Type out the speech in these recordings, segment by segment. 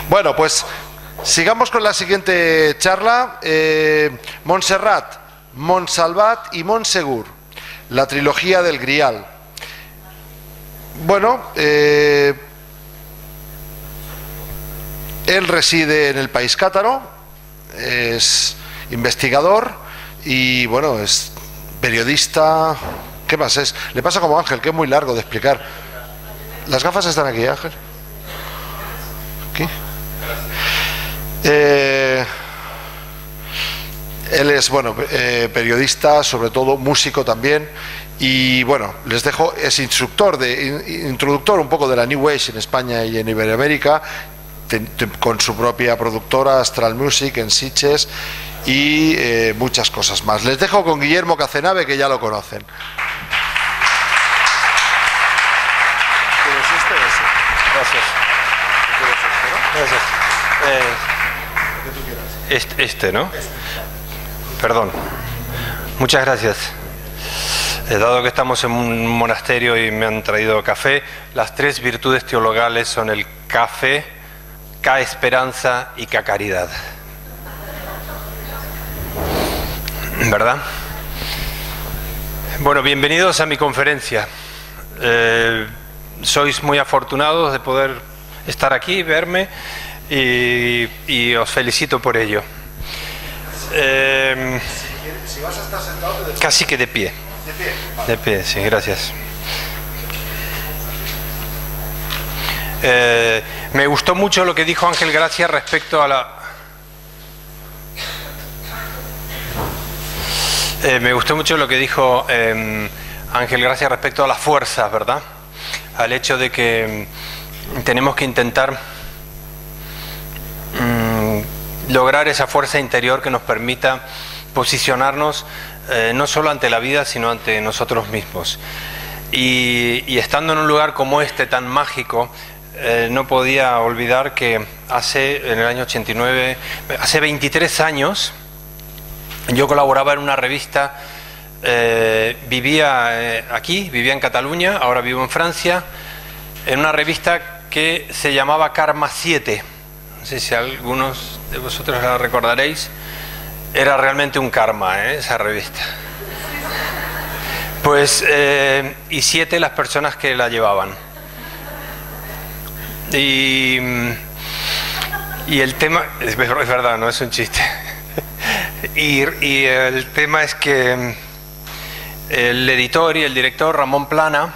Bueno, pues sigamos con la siguiente charla. Montserrat, Montsalvat y Montsegur, la trilogía del Grial. Bueno, él reside en el país cátaro, es investigador y bueno, es periodista. ¿Qué más es? Le pasa como Ángel, que es muy largo de explicar. Las gafas están aquí, Ángel. Aquí. Él es, bueno, periodista, sobre todo músico también, y bueno, les dejo, es introductor un poco de la New Age en España y en Iberoamérica, con su propia productora Astral Music en Sitges y muchas cosas más. Les dejo con Guillermo Cazenave, que ya lo conocen. Gracias. Gracias. ¿No? Perdón. Muchas gracias. Dado que estamos en un monasterio y me han traído café, las tres virtudes teologales son el café, ca esperanza y ca caridad. ¿Verdad? Bueno, bienvenidos a mi conferencia. Sois muy afortunados de poder estar aquí, verme, y os felicito por ello. Si vas a estar sentado, casi que de pie. De pie. Vale. De pie, sí, gracias. Me gustó mucho lo que dijo Ángel Gracia respecto a la... me gustó mucho lo que dijo Ángel Gracia respecto a las fuerzas, ¿verdad? Al hecho de que tenemos que intentar lograr esa fuerza interior que nos permita posicionarnos no solo ante la vida, sino ante nosotros mismos. Y estando en un lugar como este, tan mágico, no podía olvidar que en el año 89, hace 23 años, yo colaboraba en una revista. Vivía aquí, vivía en Cataluña, ahora vivo en Francia, en una revista que se llamaba Karma 7. No sé si algunos de vosotros la recordaréis. Era realmente un karma, esa revista. Pues, y 7 las personas que la llevaban. Y el tema, es verdad, no es un chiste. Y el tema es que el editor y el director, Ramón Plana,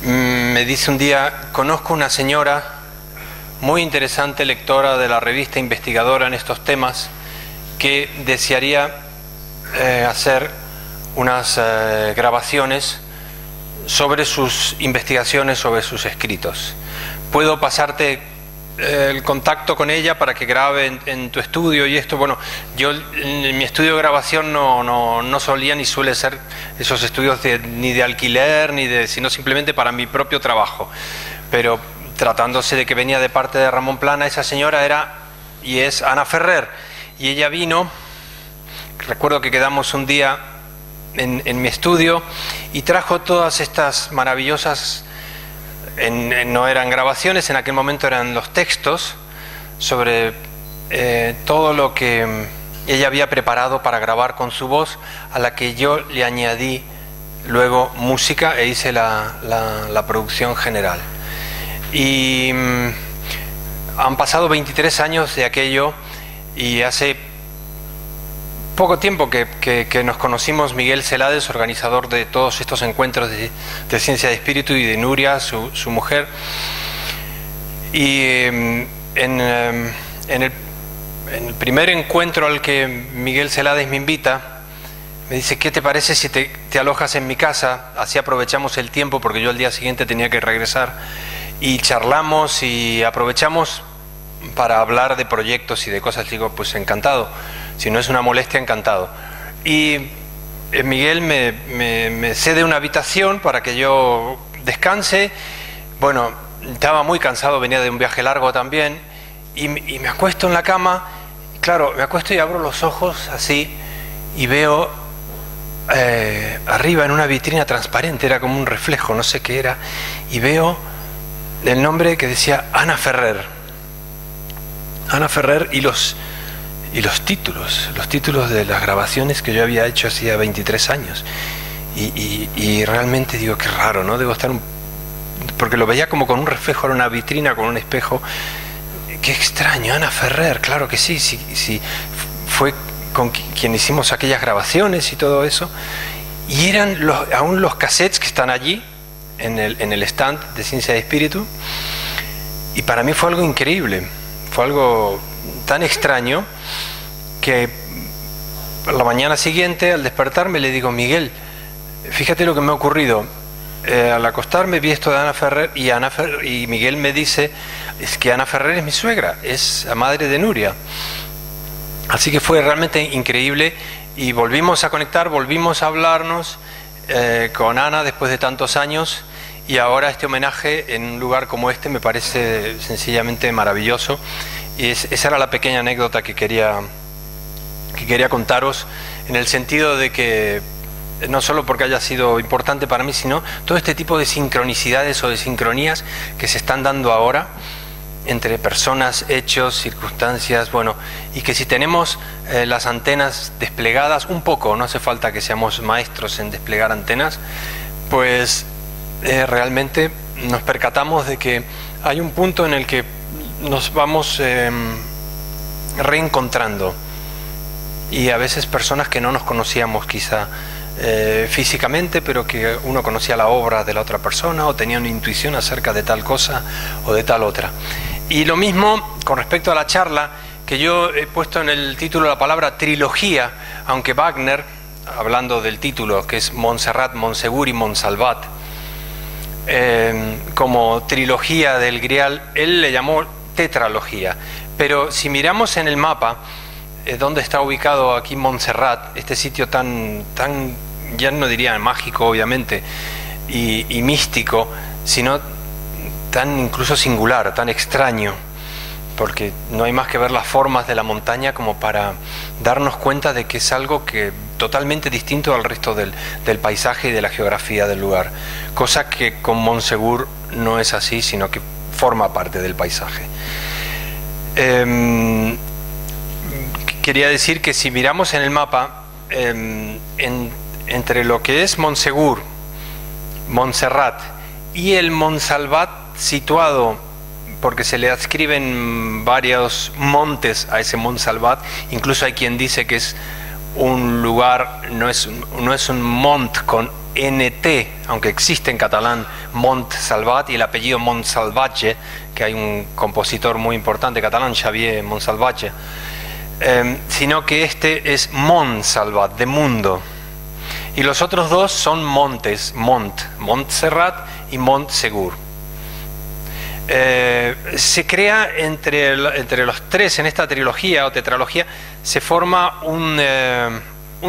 me dice un día: conozco una señora muy interesante, lectora de la revista, investigadora en estos temas, que desearía hacer unas grabaciones sobre sus investigaciones, sobre sus escritos. ¿Puedo pasarte el contacto con ella para que grabe en tu estudio y esto? Bueno, yo en mi estudio de grabación no solía ni suele ser esos estudios ni de alquiler, sino simplemente para mi propio trabajo. Pero tratándose de que venía de parte de Ramón Plana, esa señora era y es Ana Ferrer, y ella vino. Recuerdo que quedamos un día en mi estudio y trajo todas estas maravillosas, no eran grabaciones, en aquel momento eran los textos sobre todo lo que ella había preparado para grabar con su voz, a la que yo le añadí luego música e hice la producción general. Y han pasado 23 años de aquello, y hace poco tiempo que nos conocimos Miguel Celades, organizador de todos estos encuentros de ciencia de espíritu, y de Nuria, su mujer. Y en el primer encuentro al que Miguel Celades me invita, me dice: ¿qué te parece si te alojas en mi casa? Así aprovechamos el tiempo, porque yo al día siguiente tenía que regresar, y charlamos y aprovechamos para hablar de proyectos y de cosas. Digo, pues encantado, si no es una molestia, encantado. Y Miguel me cede una habitación para que yo descanse. Bueno, estaba muy cansado, venía de un viaje largo también, y me acuesto en la cama, y claro, me acuesto y abro los ojos así, y veo arriba en una vitrina transparente, era como un reflejo, no sé qué era, y veo el nombre que decía Ana Ferrer. Ana Ferrer y los títulos de las grabaciones que yo había hecho hacía 23 años. Y realmente digo, qué raro, ¿no? Debo estar porque lo veía como con un reflejo, era una vitrina con un espejo. Qué extraño, Ana Ferrer, claro que sí, fue con quien hicimos aquellas grabaciones y todo eso. Y eran aún los cassettes que están allí, en el stand de Ciencia de Espíritu. Y para mí fue algo increíble, fue algo tan extraño que la mañana siguiente, al despertarme, le digo, Miguel, fíjate lo que me ha ocurrido. Al acostarme vi esto de Ana Ferrer y Miguel me dice, es que Ana Ferrer es mi suegra, es la madre de Nuria. Así que fue realmente increíble y volvimos a conectar, volvimos a hablarnos con Ana después de tantos años, y ahora este homenaje en un lugar como este me parece sencillamente maravilloso. Y esa era la pequeña anécdota que quería contaros, en el sentido de que no solo porque haya sido importante para mí, sino todo este tipo de sincronicidades o de sincronías que se están dando ahora entre personas, hechos, circunstancias, bueno, y que si tenemos las antenas desplegadas un poco, no hace falta que seamos maestros en desplegar antenas, pues realmente nos percatamos de que hay un punto en el que nos vamos reencontrando, y a veces personas que no nos conocíamos quizá físicamente, pero que uno conocía la obra de la otra persona o tenía una intuición acerca de tal cosa o de tal otra. Y lo mismo con respecto a la charla, que yo he puesto en el título la palabra trilogía, aunque Wagner, hablando del título, que es Montserrat, Montsegur y Montsalvat, como trilogía del Grial, él le llamó tetralogía. Pero si miramos en el mapa, donde está ubicado aquí Montserrat, este sitio tan, ya no diría mágico obviamente, y místico, sino tan incluso singular, tan extraño, porque no hay más que ver las formas de la montaña como para darnos cuenta de que es algo que totalmente distinto al resto del paisaje y de la geografía del lugar, cosa que con Montsegur no es así, sino que forma parte del paisaje. Quería decir que si miramos en el mapa, entre lo que es Montsegur, Montserrat y el Montsalvat, situado, porque se le adscriben varios montes a ese Montsalvat, incluso hay quien dice que es un lugar, no es un mont con NT, aunque existe en catalán Montsalvat, y el apellido Montsalvatge, que hay un compositor muy importante catalán, Xavier Montsalvatge, sino que este es Montsalvat, de mundo, y los otros dos son montes, Montserrat y Montsegur. Se crea entre los tres en esta trilogía o tetralogía, se forma un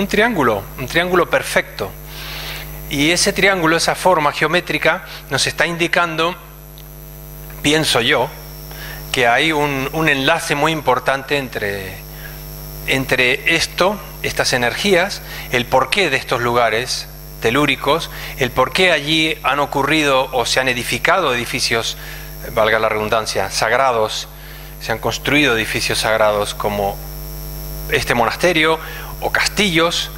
triángulo perfecto, y ese triángulo, esa forma geométrica, nos está indicando, pienso yo, que hay un enlace muy importante entre estas energías, el porqué de estos lugares telúricos, el porqué allí han ocurrido o se han edificado edificios, valga la redundancia, sagrados, se han construido edificios sagrados como este monasterio o castillos,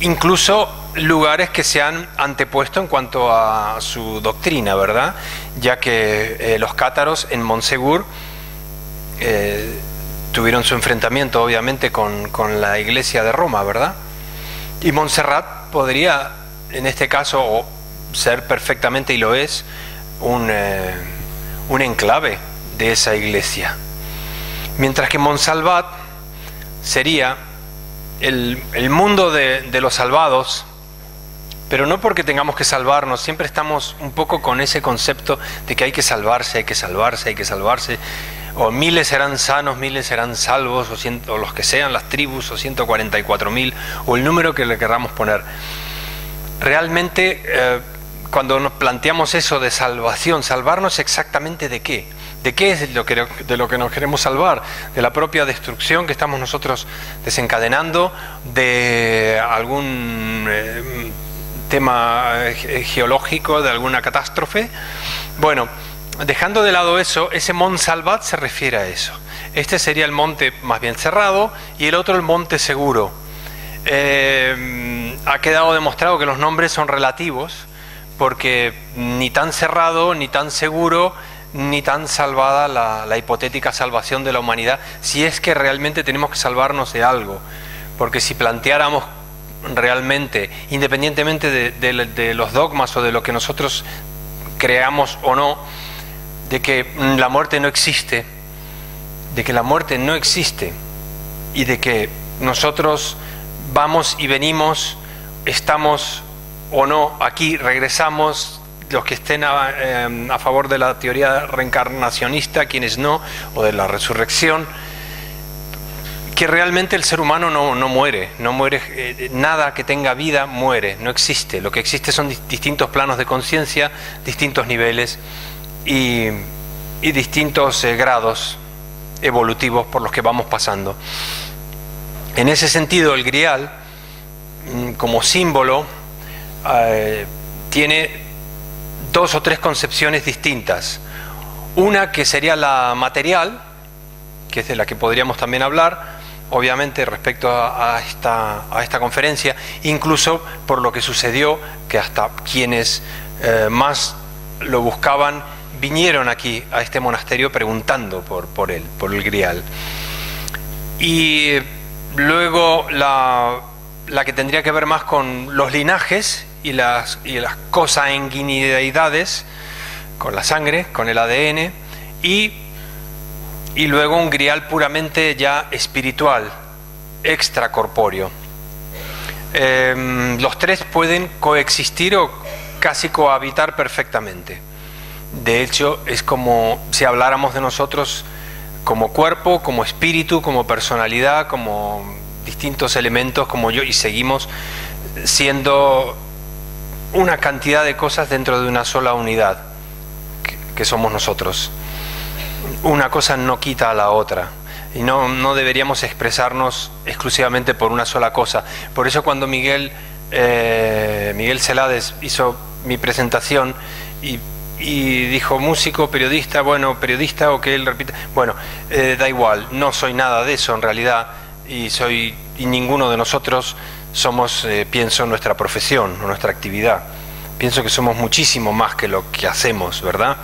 incluso lugares que se han antepuesto en cuanto a su doctrina, ¿verdad? Ya que los cátaros en Montsegur tuvieron su enfrentamiento obviamente con la Iglesia de Roma, ¿verdad? Y Montserrat podría, en este caso, ser perfectamente, y lo es, un enclave de esa iglesia. Mientras que Montsalvat sería el mundo de los salvados, pero no porque tengamos que salvarnos, siempre estamos un poco con ese concepto de que hay que salvarse, hay que salvarse, hay que salvarse, o miles serán sanos, miles serán salvos, o los que sean las tribus, o 144.000, o el número que le queramos poner. Realmente, cuando nos planteamos eso de salvación, ¿salvarnos exactamente de qué? ¿De qué es de lo que nos queremos salvar? ¿De la propia destrucción que estamos nosotros desencadenando? ¿De algún tema geológico, de alguna catástrofe? Bueno, dejando de lado eso, ese Mont Salvat se refiere a eso. Este sería el monte más bien cerrado y el otro el monte seguro. Ha quedado demostrado que los nombres son relativos, porque ni tan cerrado, ni tan seguro, ni tan salvada la hipotética salvación de la humanidad, si es que realmente tenemos que salvarnos de algo. Porque si planteáramos realmente, independientemente de los dogmas o de lo que nosotros creamos o no, de que la muerte no existe, y de que nosotros vamos y venimos, estamos o no aquí, regresamos, los que estén a favor de la teoría reencarnacionista, quienes no, o de la resurrección, que realmente el ser humano no muere, nada que tenga vida muere, no existe. Lo que existe son distintos planos de conciencia, distintos niveles y distintos grados evolutivos por los que vamos pasando. En ese sentido, el grial, como símbolo, tiene dos o tres concepciones distintas. Una que sería la material, que es de la que podríamos también hablar, obviamente respecto a esta conferencia, incluso por lo que sucedió, que hasta quienes más lo buscaban vinieron aquí a este monasterio preguntando por el grial. Y luego la que tendría que ver más con los linajes y las cosanguinidades, con la sangre, con el ADN, y luego un grial puramente ya espiritual, extracorpóreo. Los tres pueden coexistir o casi cohabitar perfectamente. De hecho, es como si habláramos de nosotros como cuerpo, como espíritu, como personalidad, como distintos elementos, como yo, y seguimos siendo una cantidad de cosas dentro de una sola unidad, que somos nosotros. Una cosa no quita a la otra, y no deberíamos expresarnos exclusivamente por una sola cosa. Por eso cuando Miguel Celades hizo mi presentación y dijo músico, periodista, bueno, periodista o que él repita, bueno, da igual, no soy nada de eso en realidad, y ninguno de nosotros somos, pienso, nuestra profesión o nuestra actividad. Pienso que somos muchísimo más que lo que hacemos, ¿verdad?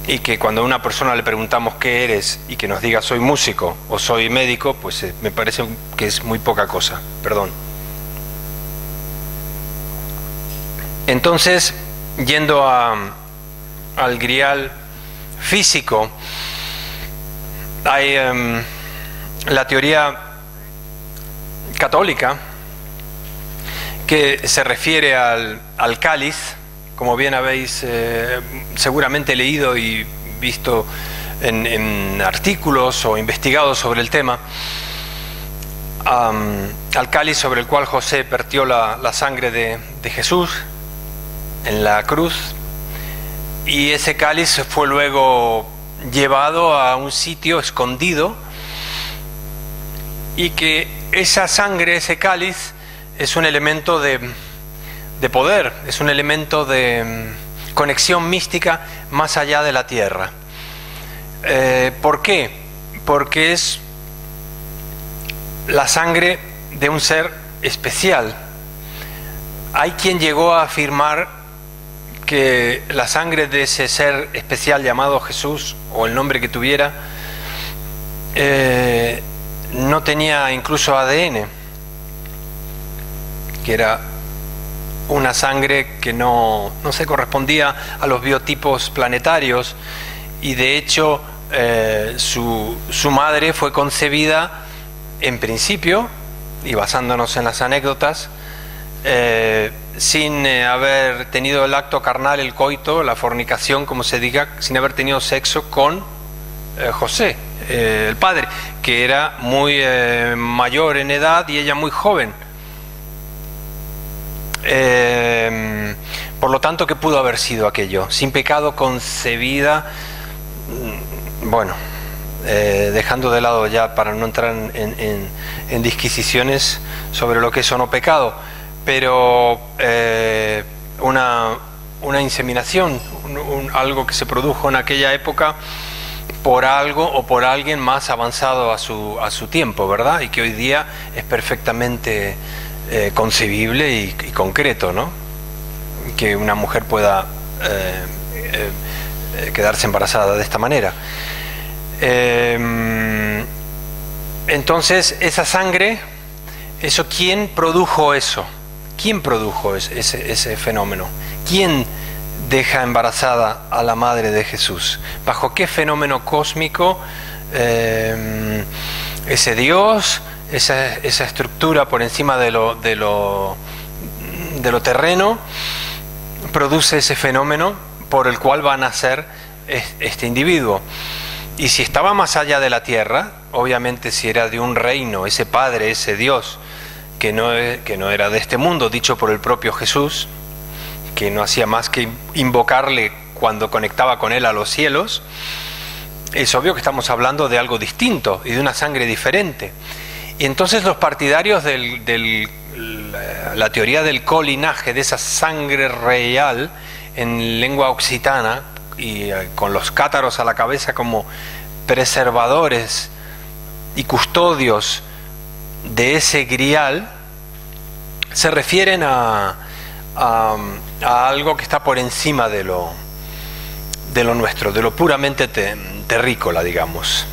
Y que cuando a una persona le preguntamos qué eres y que nos diga soy músico o soy médico, pues me parece que es muy poca cosa, perdón. Entonces, yendo al grial físico, hay la teoría católica que se refiere al cáliz, como bien habéis seguramente leído y visto en artículos o investigado sobre el tema, al cáliz sobre el cual José vertió la sangre de Jesús en la cruz, y ese cáliz fue luego llevado a un sitio escondido, y que esa sangre, ese cáliz, es un elemento de poder, es un elemento de conexión mística más allá de la tierra. ¿Por qué? Porque es la sangre de un ser especial. Hay quien llegó a afirmar que la sangre de ese ser especial llamado Jesús, o el nombre que tuviera, no tenía incluso ADN, que era una sangre que no se correspondía a los biotipos planetarios, y de hecho su madre fue concebida en principio, y basándonos en las anécdotas, sin haber tenido el acto carnal, el coito, la fornicación, como se diga, sin haber tenido sexo con José, el padre, que era muy mayor en edad y ella muy joven. Por lo tanto, ¿qué pudo haber sido aquello? Sin pecado concebida, bueno, dejando de lado ya para no entrar en disquisiciones sobre lo que es o no pecado, pero una inseminación, algo que se produjo en aquella época por algo o por alguien más avanzado a su tiempo, ¿verdad? Y que hoy día es perfectamente concebible y concreto, ¿no? Que una mujer pueda quedarse embarazada de esta manera. Entonces, esa sangre, eso, ¿quién produjo eso? ¿Quién produjo ese fenómeno? ¿Quién deja embarazada a la madre de Jesús? ¿Bajo qué fenómeno cósmico ese Dios, esa estructura por encima de lo terreno, produce ese fenómeno por el cual va a nacer este individuo? Y si estaba más allá de la tierra, obviamente si era de un reino, ese Padre, ese Dios, que no era de este mundo, dicho por el propio Jesús, que no hacía más que invocarle cuando conectaba con él a los cielos, es obvio que estamos hablando de algo distinto y de una sangre diferente. Y entonces los partidarios de la teoría del colinaje, de esa sangre real en lengua occitana, y con los cátaros a la cabeza como preservadores y custodios de ese grial, se refieren a algo que está por encima de lo nuestro, de lo puramente terrícola, digamos.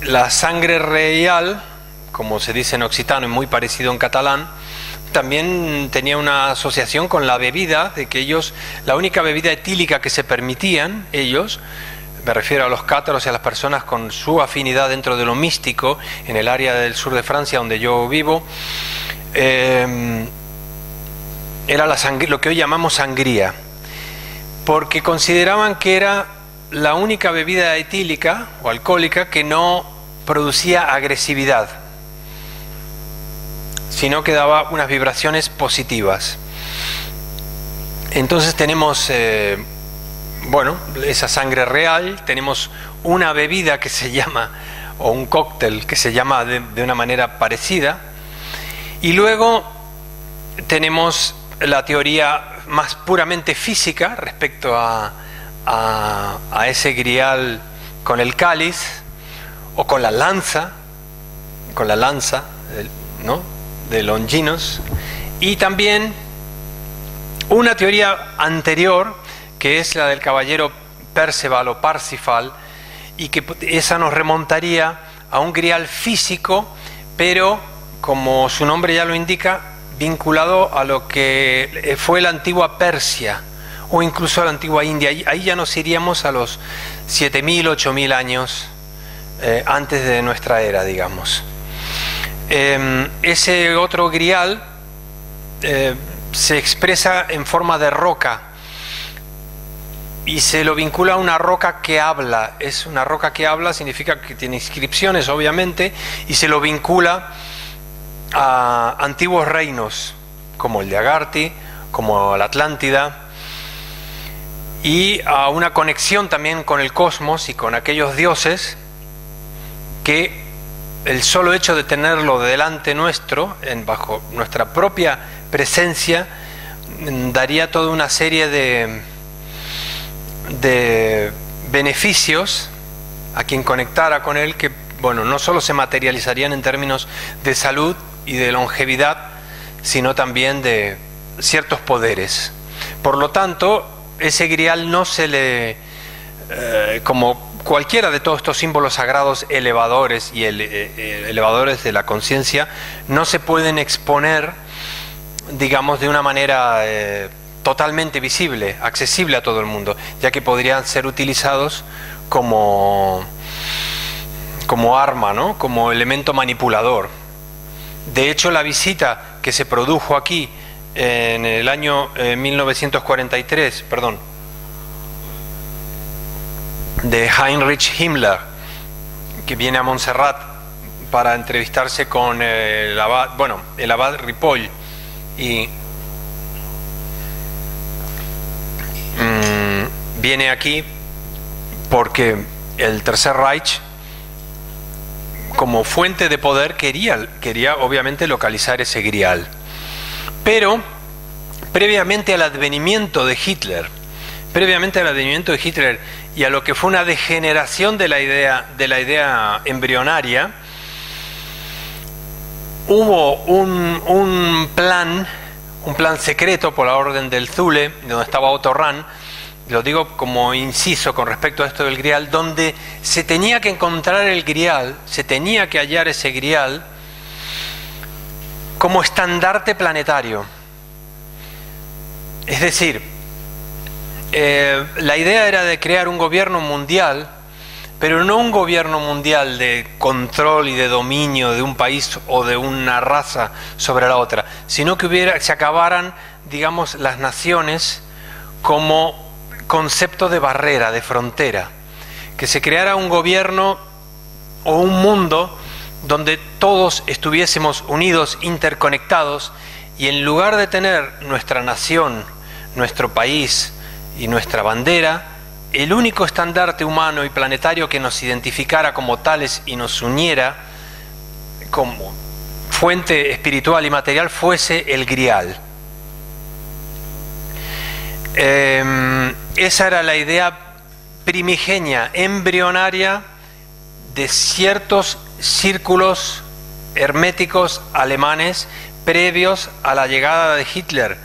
La sangre real, como se dice en occitano y muy parecido en catalán, también tenía una asociación con la bebida, de que ellos, la única bebida etílica que se permitían ellos, me refiero a los cátaros y a las personas con su afinidad dentro de lo místico, en el área del sur de Francia donde yo vivo, era lo que hoy llamamos sangría, porque consideraban que era la única bebida etílica o alcohólica que no producía agresividad, sino que daba unas vibraciones positivas. Entonces tenemos, esa sangre real, tenemos una bebida que se llama, o un cóctel que se llama de una manera parecida, y luego tenemos la teoría más puramente física respecto a ese grial con el cáliz, o con la lanza, ¿no?, de Longinos, y también una teoría anterior que es la del caballero Perceval o Parsifal, y que esa nos remontaría a un grial físico, pero como su nombre ya lo indica, vinculado a lo que fue la antigua Persia o incluso a la antigua India. Ahí ya nos iríamos a los 7.000, 8.000 años antes de nuestra era, digamos. Ese otro grial se expresa en forma de roca y se lo vincula a una roca que habla. Es una roca que habla, significa que tiene inscripciones, obviamente, y se lo vincula a antiguos reinos como el de Agarthy, como la Atlántida, y a una conexión también con el cosmos y con aquellos dioses que el solo hecho de tenerlo delante nuestro, bajo nuestra propia presencia, daría toda una serie de beneficios a quien conectara con él, que no solo se materializarían en términos de salud y de longevidad, sino también de ciertos poderes. Por lo tanto, ese grial no se le, como cualquiera de todos estos símbolos sagrados elevadores y elevadores de la conciencia, no se pueden exponer, digamos, de una manera totalmente visible, accesible a todo el mundo, ya que podrían ser utilizados como arma, ¿no?, como elemento manipulador. De hecho, la visita que se produjo aquí en el año 1943, de Heinrich Himmler, que viene a Montserrat para entrevistarse con el abad Ripoll, y viene aquí porque el Tercer Reich, como fuente de poder, quería obviamente localizar ese grial. Pero previamente al advenimiento de Hitler y a lo que fue una degeneración de la idea embrionaria, hubo un plan secreto por la orden del Thule, donde estaba Otto Rahn, lo digo como inciso con respecto a esto del grial, donde se tenía que encontrar el grial, se tenía que hallar ese grial como estandarte planetario. Es decir, la idea era de crear un gobierno mundial, pero no un gobierno mundial de control y de dominio de un país o de una raza sobre la otra, sino que se acabaran, digamos, las naciones como concepto de barrera, de frontera, que se creara un gobierno o un mundo donde todos estuviésemos unidos, interconectados, y en lugar de tener nuestra nación, nuestro país y nuestra bandera, el único estandarte humano y planetario que nos identificara como tales y nos uniera como fuente espiritual y material fuese el grial. Esa era la idea primigenia, embrionaria, de ciertos círculos herméticos alemanes previos a la llegada de Hitler.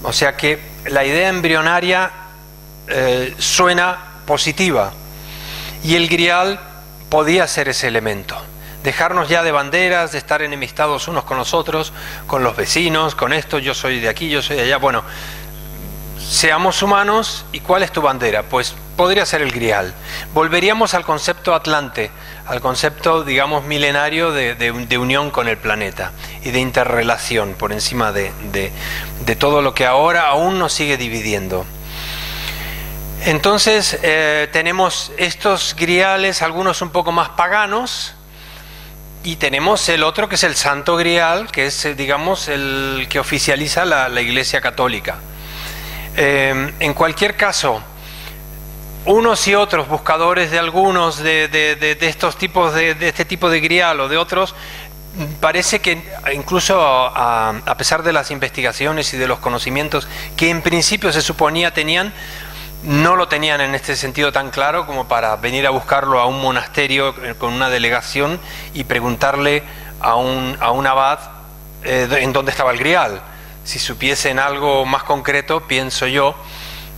O sea que la idea embrionaria suena positiva, y el grial podía ser ese elemento. Dejarnos ya de banderas, de estar enemistados unos con los otros, con los vecinos, con esto, yo soy de aquí, yo soy de allá. Bueno, seamos humanos. ¿Y cuál es tu bandera? Pues podría ser el grial. Volveríamos al concepto atlante, al concepto, digamos, milenario de unión con el planeta y de interrelación por encima de todo lo que ahora aún nos sigue dividiendo. Entonces tenemos estos griales, algunos un poco más paganos, y tenemos el otro que es el Santo Grial, que es, digamos, el que oficializa la Iglesia Católica. En cualquier caso, unos y otros buscadores de algunos de estos tipos de este tipo de grial o de otros, parece que incluso a pesar de las investigaciones y de los conocimientos que en principio se suponía tenían, no lo tenían en este sentido tan claro como para venir a buscarlo a un monasterio con una delegación y preguntarle a un abad en dónde estaba el grial. Si supiesen algo más concreto, pienso yo,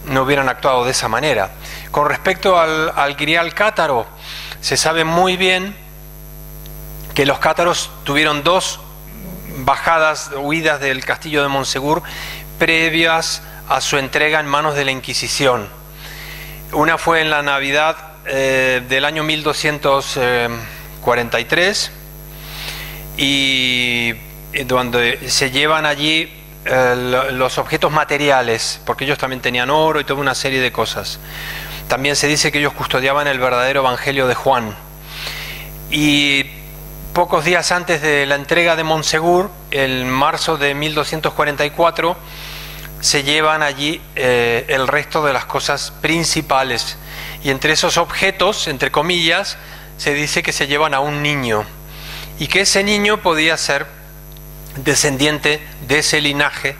no hubieran actuado de esa manera. Con respecto al grial cátaro, se sabe muy bien que los cátaros tuvieron dos huidas del castillo de Monsegur previas a su entrega en manos de la Inquisición. Una fue en la Navidad del año 1243, y donde se llevan allí los objetos materiales, porque ellos también tenían oro y toda una serie de cosas. También se dice que ellos custodiaban el verdadero Evangelio de Juan. Y pocos días antes de la entrega de Monsegur, en marzo de 1244, se llevan allí el resto de las cosas principales. Y entre esos objetos, entre comillas, se dice que se llevan a un niño, y que ese niño podía ser descendiente de ese linaje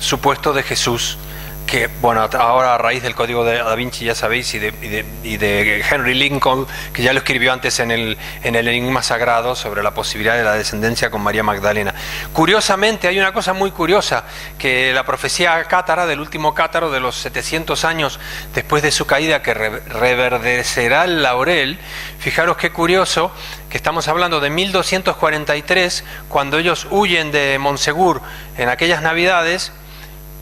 supuesto de Jesús, que, bueno, ahora a raíz del Código de Da Vinci, ya sabéis, y de Henry Lincoln, que ya lo escribió antes en el Enigma Sagrado, sobre la posibilidad de la descendencia con María Magdalena. Curiosamente, hay una cosa muy curiosa, que la profecía cátara, del último cátaro de los 700 años después de su caída, que reverdecerá el laurel. Fijaros qué curioso, que estamos hablando de 1243, cuando ellos huyen de Monsegur en aquellas Navidades,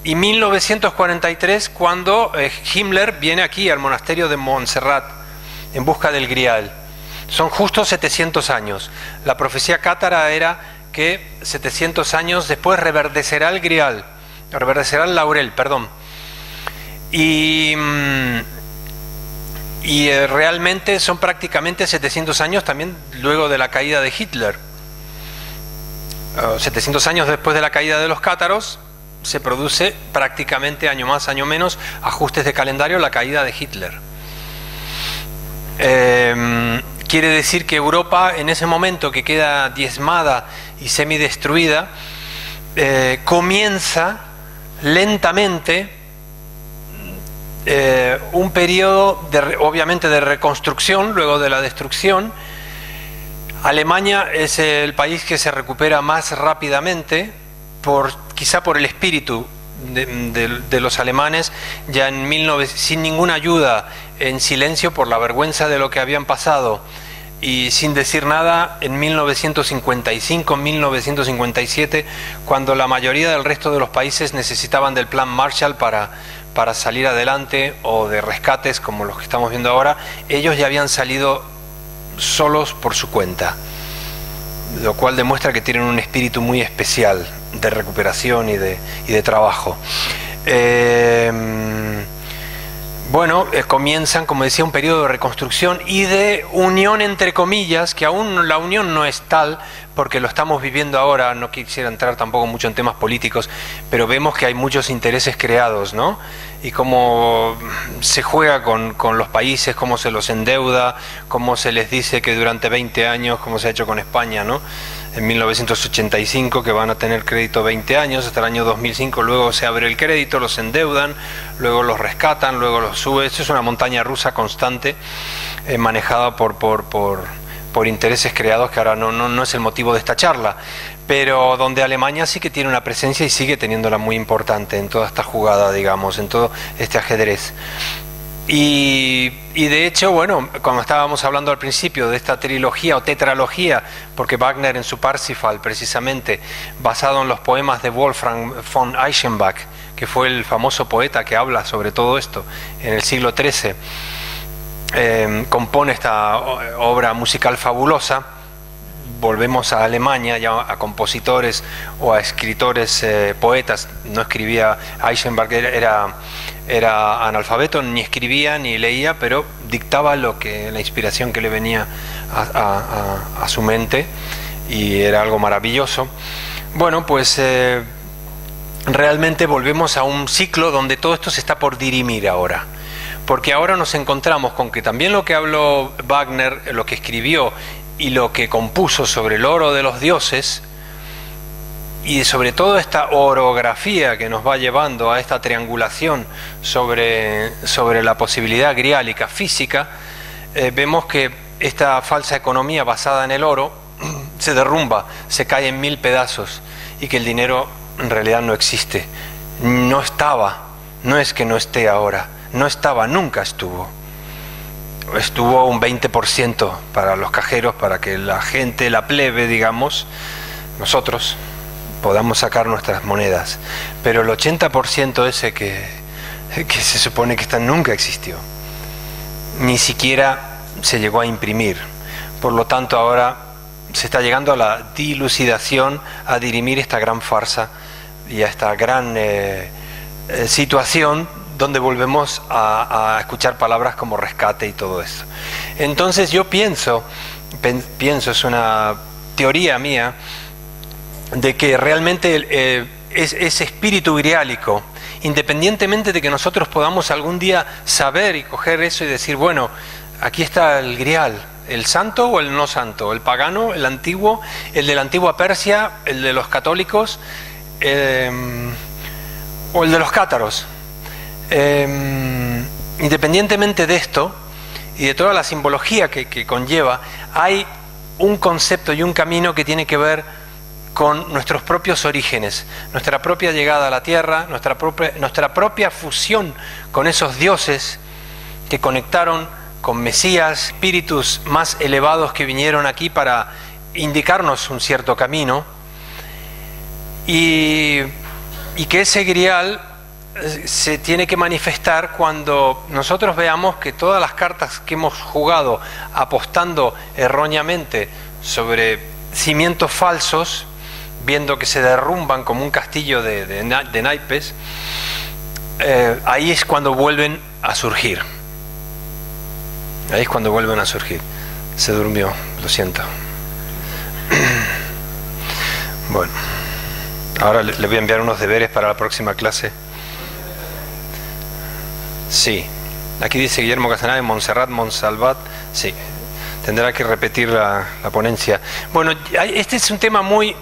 y 1943, cuando Himmler viene aquí al monasterio de Montserrat en busca del grial. Son justo 700 años. La profecía cátara era que 700 años después reverdecerá el grial, reverdecerá el laurel, perdón. Y realmente son prácticamente 700 años también luego de la caída de Hitler. 700 años después de la caída de los cátaros, se produce prácticamente, año más, año menos, ajustes de calendario, la caída de Hitler. Quiere decir que Europa, en ese momento que queda diezmada y semidestruida, comienza lentamente un periodo obviamente de reconstrucción luego de la destrucción. Alemania es el país que se recupera más rápidamente, quizá por el espíritu de los alemanes, ya sin ninguna ayuda, en silencio por la vergüenza de lo que habían pasado y sin decir nada, en 1955, 1957, cuando la mayoría del resto de los países necesitaban del plan Marshall para salir adelante, o de rescates como los que estamos viendo ahora, ellos ya habían salido solos por su cuenta, lo cual demuestra que tienen un espíritu muy especial de recuperación y de trabajo. Comienzan, como decía, un periodo de reconstrucción y de unión entre comillas, que aún la unión no es tal, porque lo estamos viviendo ahora. No quisiera entrar tampoco mucho en temas políticos, pero vemos que hay muchos intereses creados, ¿no? Y cómo se juega con los países, cómo se los endeuda, cómo se les dice que durante 20 años, como se ha hecho con España, ¿no? En 1985, que van a tener crédito 20 años, hasta el año 2005, luego se abre el crédito, los endeudan, luego los rescatan, luego los sube. Esto es una montaña rusa constante, manejada por intereses creados, que ahora no es el motivo de esta charla, pero donde Alemania sí que tiene una presencia y sigue teniéndola muy importante en toda esta jugada, digamos, en todo este ajedrez. Y de hecho, bueno, cuando estábamos hablando al principio de esta trilogía o tetralogía, porque Wagner en su Parsifal, precisamente, basado en los poemas de Wolfgang von Eichenbach, que fue el famoso poeta que habla sobre todo esto en el siglo XIII, compone esta obra musical fabulosa. Volvemos a Alemania, ya a compositores o a escritores, poetas. No escribía, Eichenbach era analfabeto, ni escribía ni leía, pero dictaba la inspiración que le venía a su mente, y era algo maravilloso. Bueno, pues realmente volvemos a un ciclo donde todo esto se está por dirimir ahora, porque ahora nos encontramos con que también lo que habló Wagner, lo que escribió y lo que compuso sobre el oro de los dioses, y sobre todo esta orografía que nos va llevando a esta triangulación sobre la posibilidad griálica física, vemos que esta falsa economía basada en el oro se derrumba, se cae en 1000 pedazos, y que el dinero en realidad no existe, no estaba, no es que no esté ahora, no estaba, nunca estuvo. Estuvo un 20% para los cajeros, para que la gente, la plebe, digamos, nosotros podamos sacar nuestras monedas, pero el 80% ese que se supone que nunca existió, ni siquiera se llegó a imprimir. Por lo tanto, ahora se está llegando a la dilucidación, a dirimir esta gran farsa y a esta gran situación donde volvemos a escuchar palabras como rescate y todo eso. Entonces yo pienso, es una teoría mía, de que realmente ese espíritu griálico, independientemente de que nosotros podamos algún día saber y coger eso y decir, bueno, aquí está el grial, el santo o el no santo, el pagano, el antiguo, el de la antigua Persia, el de los católicos, o el de los cátaros. Independientemente de esto y de toda la simbología que conlleva, hay un concepto y un camino que tiene que ver con nuestros propios orígenes, nuestra propia llegada a la tierra, nuestra propia fusión con esos dioses que conectaron con Mesías, espíritus más elevados que vinieron aquí para indicarnos un cierto camino, y que ese grial se tiene que manifestar cuando nosotros veamos que todas las cartas que hemos jugado apostando erróneamente sobre cimientos falsos, viendo que se derrumban como un castillo de naipes, ahí es cuando vuelven a surgir. Ahí es cuando vuelven a surgir. Se durmió, lo siento. Bueno, ahora le voy a enviar unos deberes para la próxima clase. Sí, Aquí dice Guillermo Casanave, Montserrat, Montsalvat, sí. Tendrá que repetir la ponencia. Bueno, este es un tema muy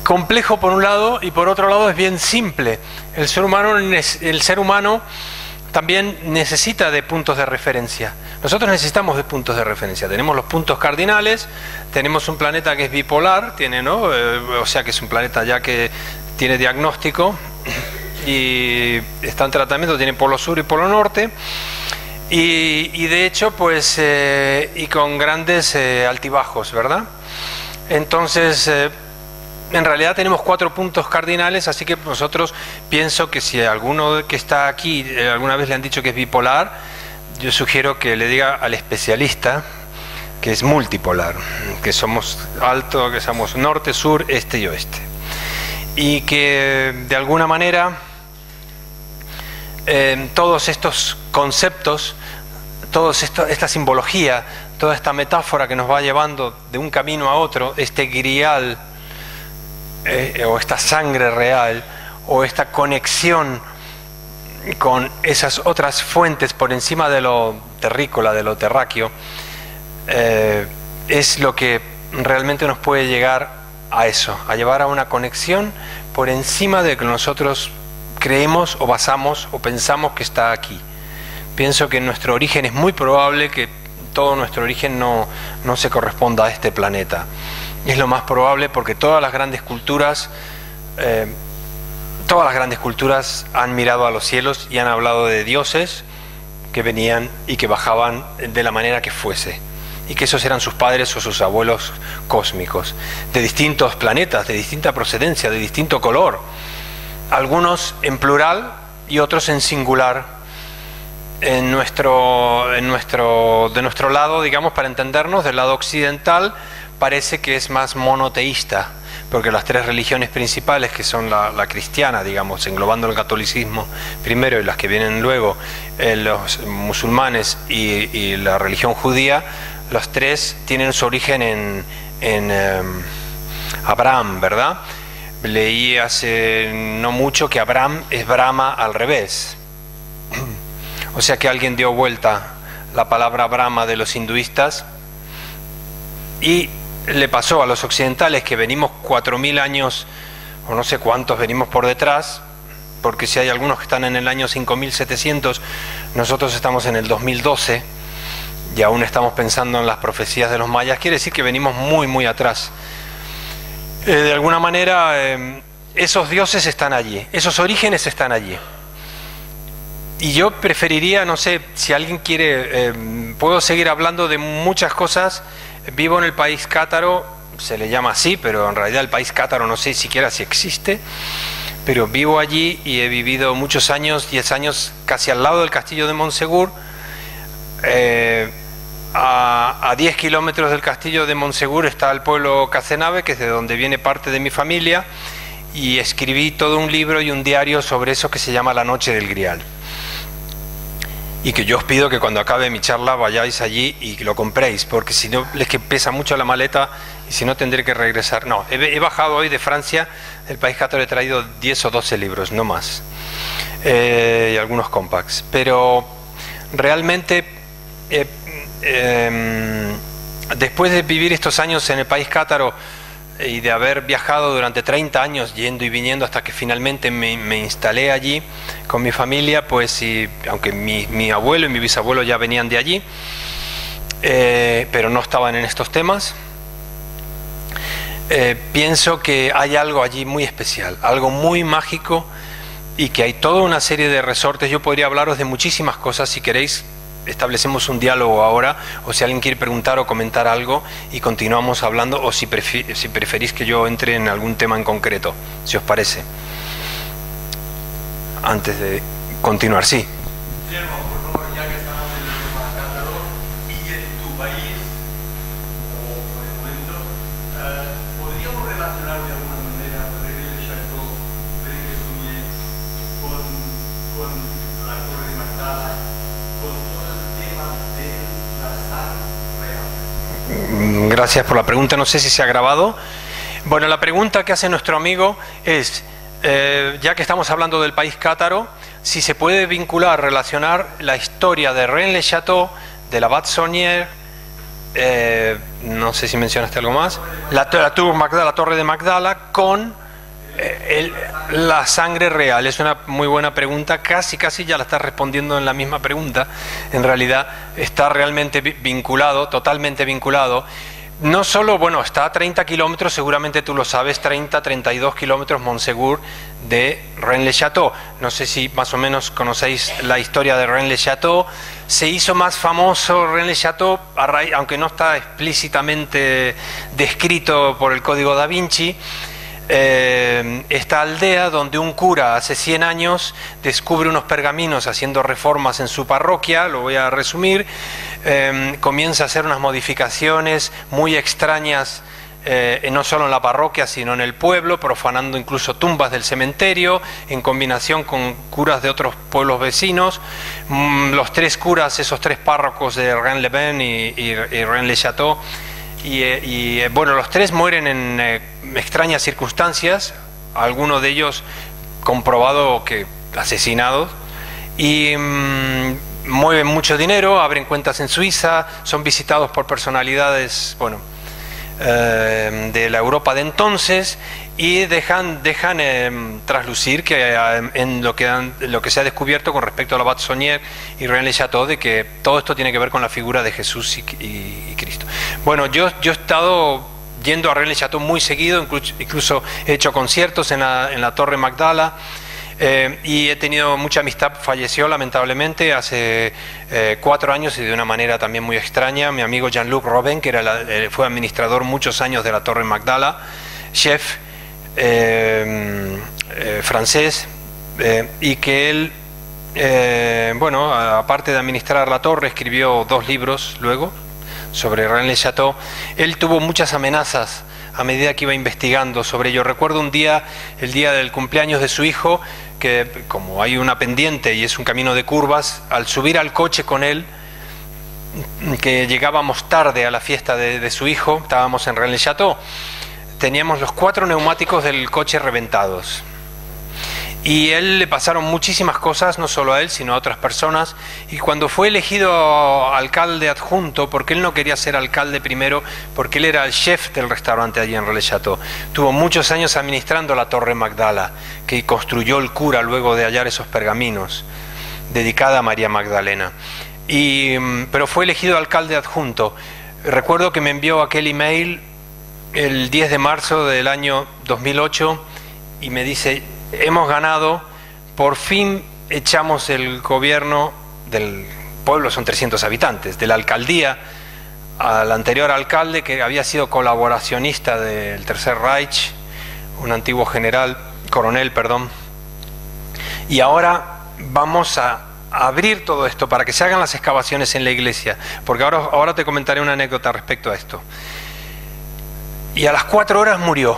complejo por un lado, y por otro lado es bien simple. El ser humano también necesita de puntos de referencia. Nosotros necesitamos de puntos de referencia. Tenemos los puntos cardinales, tenemos un planeta que es bipolar, ¿no? O sea que es un planeta ya que tiene diagnóstico y está en tratamiento, tiene polo sur y polo norte. Y de hecho, pues, y con grandes altibajos, ¿verdad? Entonces, en realidad tenemos 4 puntos cardinales, así que nosotros pienso que si alguno que está aquí alguna vez le han dicho que es bipolar, yo sugiero que le diga al especialista que es multipolar, que somos alto, que somos norte, sur, este y oeste. Y que de alguna manera todos estos conceptos, toda esta simbología, toda esta metáfora que nos va llevando de un camino a otro, este grial, o esta sangre real, o esta conexión con esas otras fuentes por encima de lo terrícola, de lo terráqueo, es lo que realmente nos puede llegar a eso, a llevar a una conexión por encima de que nosotros creemos o basamos o pensamos que está aquí. Pienso que nuestro origen es muy probable que todo nuestro origen no se corresponda a este planeta. Es lo más probable porque todas las grandes culturas han mirado a los cielos y han hablado de dioses que venían y que bajaban de la manera que fuese, y que esos eran sus padres o sus abuelos cósmicos, de distintos planetas, de distinta procedencia, de distinto color, algunos en plural y otros en singular. De nuestro lado, digamos, para entendernos, del lado occidental, parece que es más monoteísta, porque las 3 religiones principales, que son la cristiana, digamos, englobando el catolicismo primero y las que vienen luego, los musulmanes y la religión judía, los 3 tienen su origen en Abraham, ¿verdad? Leí hace no mucho que Abraham es Brahma al revés. O sea que alguien dio vuelta la palabra Brahma de los hinduistas y le pasó a los occidentales, que venimos 4000 años o no sé cuántos venimos por detrás, porque si hay algunos que están en el año 5700, nosotros estamos en el 2012 y aún estamos pensando en las profecías de los mayas. Quiere decir que venimos muy atrás. De alguna manera esos dioses están allí, esos orígenes están allí. Y yo preferiría, no sé, si alguien quiere, puedo seguir hablando de muchas cosas. Vivo en el país cátaro, se le llama así, pero en realidad el país cátaro no sé siquiera si existe, pero vivo allí y he vivido muchos años, 10 años, casi al lado del castillo de Montsegur. A 10 kilómetros del castillo de Montsegur está el pueblo Casanave, que es de donde viene parte de mi familia, y escribí todo un libro y un diario sobre eso que se llama La Noche del Grial. Y que yo os pido que cuando acabe mi charla vayáis allí y lo compréis, porque si no, es que pesa mucho la maleta y si no tendré que regresar. No, he bajado hoy de Francia, del país cátaro, he traído 10 o 12 libros, no más, y algunos compacts. Pero realmente, después de vivir estos años en el país cátaro y de haber viajado durante 30 años yendo y viniendo hasta que finalmente me instalé allí con mi familia, pues, y aunque mi abuelo y mi bisabuelo ya venían de allí, pero no estaban en estos temas, pienso que hay algo allí muy especial, algo muy mágico, y que hay toda una serie de resortes. Yo podría hablaros de muchísimas cosas. Si queréis, establecemos un diálogo ahora, o si alguien quiere preguntar o comentar algo y continuamos hablando, o si preferís que yo entre en algún tema en concreto, si os parece, antes de continuar. Sí. Guillermo, por favor, ya que estamos en el tema cátaro y en tu país, o por el momento, ¿podríamos relacionar de alguna manera René Chateau, René Suñé, con la Torre de Magdala, con todo el tema de la sangre real? Gracias por la pregunta. No sé si se ha grabado. Bueno, la pregunta que hace nuestro amigo es, ya que estamos hablando del país cátaro, si se puede vincular, relacionar la historia de Rennes-le-Château, de la Bat-Saunière, no sé si mencionaste algo más, la Torre de Magdala, con la sangre real. Es una muy buena pregunta, casi ya la estás respondiendo en la misma pregunta. En realidad está realmente vinculado, totalmente vinculado. No solo, bueno, está a 30 kilómetros, seguramente tú lo sabes, 32 kilómetros Montségur de Rennes-le-Château. No sé si más o menos conocéis la historia de Rennes-le-Château. Se hizo más famoso Rennes-le-Château, aunque no está explícitamente descrito por el Código da Vinci. Esta aldea donde un cura hace 100 años descubre unos pergaminos haciendo reformas en su parroquia, lo voy a resumir, comienza a hacer unas modificaciones muy extrañas, no solo en la parroquia sino en el pueblo, profanando incluso tumbas del cementerio en combinación con curas de otros pueblos vecinos. Los tres curas, esos tres párrocos de Rennes-les-Bains y Rennes-le-Château, bueno, los tres mueren en extrañas circunstancias, algunos de ellos comprobado que asesinados, y mueven mucho dinero, abren cuentas en Suiza, son visitados por personalidades, bueno, de la Europa de entonces, y dejan traslucir que en lo que se ha descubierto con respecto a la Bat-Saunière y Rennes-le-Château, de que todo esto tiene que ver con la figura de Jesús y Cristo. Bueno, yo he estado yendo a Rennes-le-Château muy seguido, incluso he hecho conciertos en la Torre Magdala, y he tenido mucha amistad. Falleció lamentablemente hace 4 años y de una manera también muy extraña mi amigo Jean-Luc Robin, que fue administrador muchos años de la Torre Magdala, chef francés, y que él, bueno, aparte de administrar la torre, escribió 2 libros luego sobre Rennes-le-Château. Él tuvo muchas amenazas a medida que iba investigando sobre ello. Recuerdo un día, el día del cumpleaños de su hijo, que como hay una pendiente y es un camino de curvas, al subir al coche con él, que llegábamos tarde a la fiesta de su hijo, estábamos en Rennes-le-Château, teníamos los 4 neumáticos del coche reventados. Y a él le pasaron muchísimas cosas, no solo a él, sino a otras personas. Y cuando fue elegido alcalde adjunto, porque él no quería ser alcalde primero, porque él era el chef del restaurante allí en Rennes-le-Château, tuvo muchos años administrando la Torre Magdala, que construyó el cura luego de hallar esos pergaminos, dedicada a María Magdalena. Pero fue elegido alcalde adjunto. Recuerdo que me envió aquel email el 10 de marzo del año 2008 y me dice: hemos ganado, por fin echamos el gobierno del pueblo, son 300 habitantes, de la alcaldía al anterior alcalde, que había sido colaboracionista del Tercer Reich, un antiguo coronel, y ahora vamos a abrir todo esto para que se hagan las excavaciones en la iglesia, porque ahora te comentaré una anécdota respecto a esto. Y a las 4 horas murió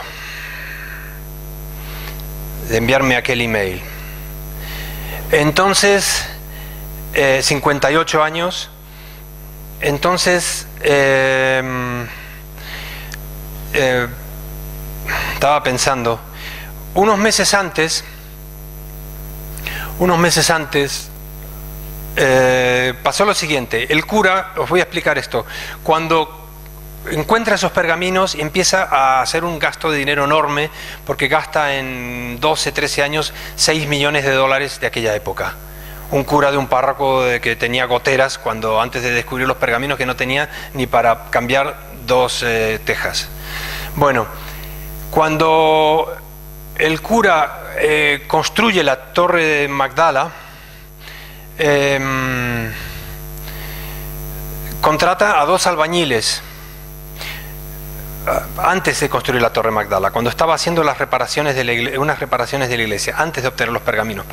de enviarme aquel email. Entonces, 58 años, entonces estaba pensando, unos meses antes pasó lo siguiente. El cura, os voy a explicar esto, cuando encuentra esos pergaminos y empieza a hacer un gasto de dinero enorme, porque gasta en 12, 13 años $6 millones de aquella época. Un cura de un párroco que tenía goteras cuando antes de descubrir los pergaminos, que no tenía ni para cambiar 2 tejas. Bueno, cuando el cura construye la Torre de Magdala, contrata a 2 albañiles antes de construir la Torre Magdala, cuando estaba haciendo las reparaciones unas reparaciones de la iglesia, antes de obtener los pergaminos,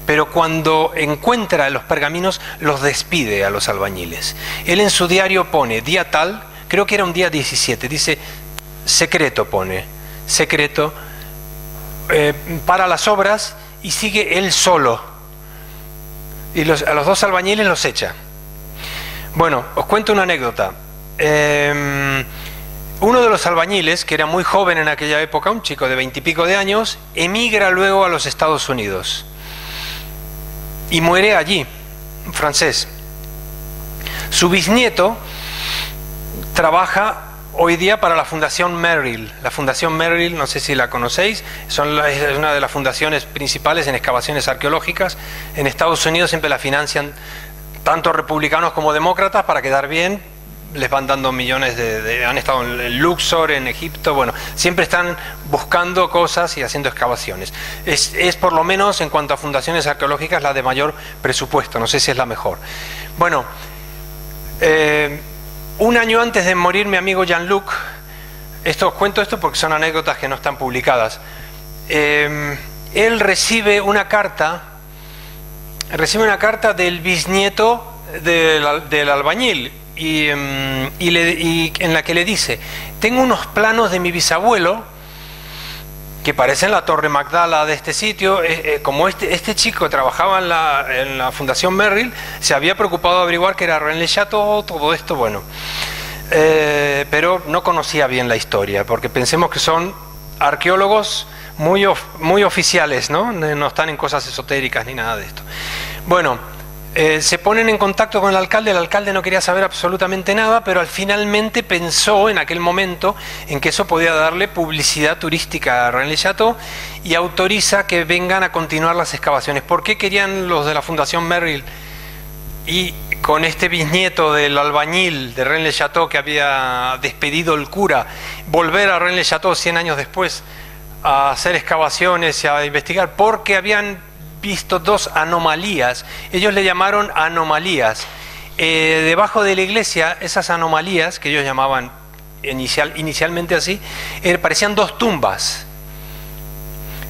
pero cuando encuentra los pergaminos los despide a los albañiles. Él en su diario pone día tal, creo que era un día 17, dice secreto, pone secreto, para las obras y sigue él solo, y a los 2 albañiles los echa. Bueno, os cuento una anécdota. Uno de los albañiles, que era muy joven en aquella época, un chico de 20 y pico de años, emigra luego a los Estados Unidos. y muere allí, francés. Su bisnieto trabaja hoy día para la Fundación Merrill. La Fundación Merrill, no sé si la conocéis, es una de las fundaciones principales en excavaciones arqueológicas. En Estados Unidos siempre la financian tanto republicanos como demócratas para quedar bien. Les van dando millones han estado en Luxor, en Egipto, bueno, siempre están buscando cosas y haciendo excavaciones. Es por lo menos en cuanto a fundaciones arqueológicas la de mayor presupuesto, no sé si es la mejor. Bueno, un año antes de morir mi amigo Jean-Luc, os cuento esto porque son anécdotas que no están publicadas, él recibe una carta del bisnieto del albañil, y en la que le dice: tengo unos planos de mi bisabuelo que parecen la Torre Magdala de este sitio. Como este chico trabajaba en la Fundación Merrill, se había preocupado de averiguar que era Rennes-le-Château, todo esto, bueno, pero no conocía bien la historia, porque pensemos que son arqueólogos muy oficiales, ¿no? No están en cosas esotéricas ni nada de esto. Bueno, se ponen en contacto con el alcalde no quería saber absolutamente nada, pero finalmente pensó en aquel momento en que eso podía darle publicidad turística a Rennes-le-Château y autoriza que vengan a continuar las excavaciones. ¿Por qué querían los de la Fundación Merrill y con este bisnieto del albañil de Rennes-le-Château que había despedido el cura, volver a Rennes-le-Château 100 años después a hacer excavaciones y a investigar? Porque habían visto dos anomalías. Ellos le llamaron anomalías. Debajo de la iglesia, esas anomalías, que ellos llamaban inicialmente así, parecían dos tumbas.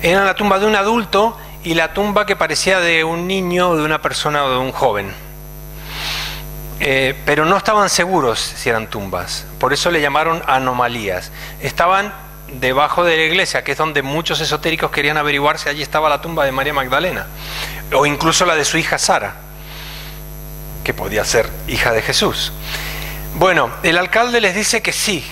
Eran la tumba de un adulto y la tumba que parecía de un niño, de una persona o de un joven. Pero no estaban seguros si eran tumbas. Por eso le llamaron anomalías. Estaban debajo de la iglesia, que es donde muchos esotéricos querían averiguar si allí estaba la tumba de María Magdalena, o incluso la de su hija Sara, que podía ser hija de Jesús. Bueno, el alcalde les dice que sí,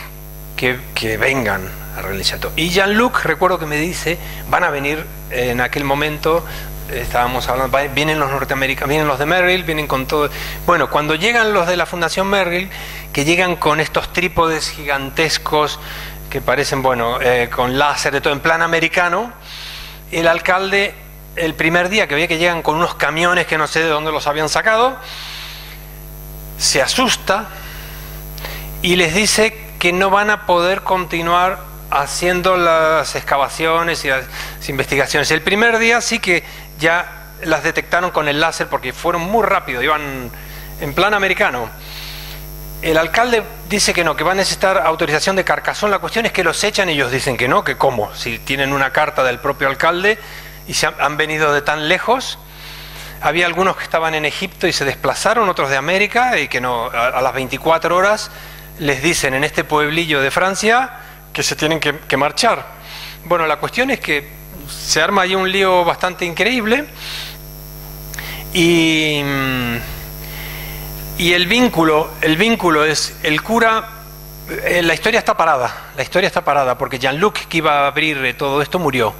que vengan a Rennes-le-Château. Y Jean-Luc, recuerdo que me dice, van a venir en aquel momento, estábamos hablando, vienen los norteamericanos, vienen los de Merrill, vienen con todo. Bueno, cuando llegan los de la Fundación Merrill, que llegan con estos trípodes gigantescos, que parecen, bueno, con láser, de todo en plan americano, el alcalde, el primer día que veía que llegan con unos camiones que no sé de dónde los habían sacado, se asusta y les dice que no van a poder continuar haciendo las excavaciones y las investigaciones. El primer día sí que ya las detectaron con el láser porque fueron muy rápido, iban en plan americano. El alcalde dice que no, que va a necesitar autorización de Carcassonne. La cuestión es que los echan y ellos dicen que no, que cómo, si tienen una carta del propio alcalde y han venido de tan lejos. Había algunos que estaban en Egipto y se desplazaron, otros de América, y que no, a las 24 horas les dicen en este pueblillo de Francia que se tienen que marchar. Bueno, la cuestión es que se arma ahí un lío bastante increíble y el vínculo es el cura. La historia está parada porque Jean-Luc, que iba a abrir todo esto, murió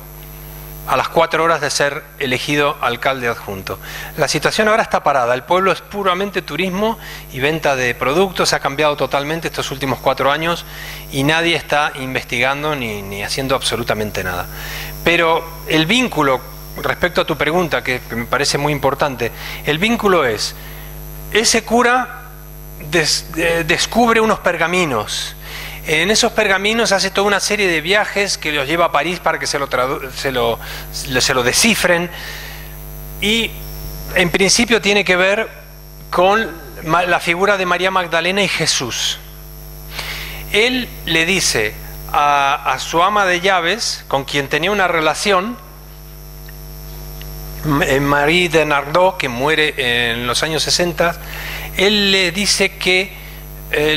a las 4 horas de ser elegido alcalde adjunto. La situación ahora está parada, el pueblo es puramente turismo y venta de productos, ha cambiado totalmente estos últimos 4 años y nadie está investigando ni haciendo absolutamente nada. Pero el vínculo, respecto a tu pregunta, que me parece muy importante, el vínculo es: ese cura descubre unos pergaminos. En esos pergaminos hace toda una serie de viajes que los lleva a París para que se lo descifren, y en principio tiene que ver con la figura de María Magdalena y Jesús. Él le dice a su ama de llaves, con quien tenía una relación, Marie de Nardot, que muere en los años 60, él le dice que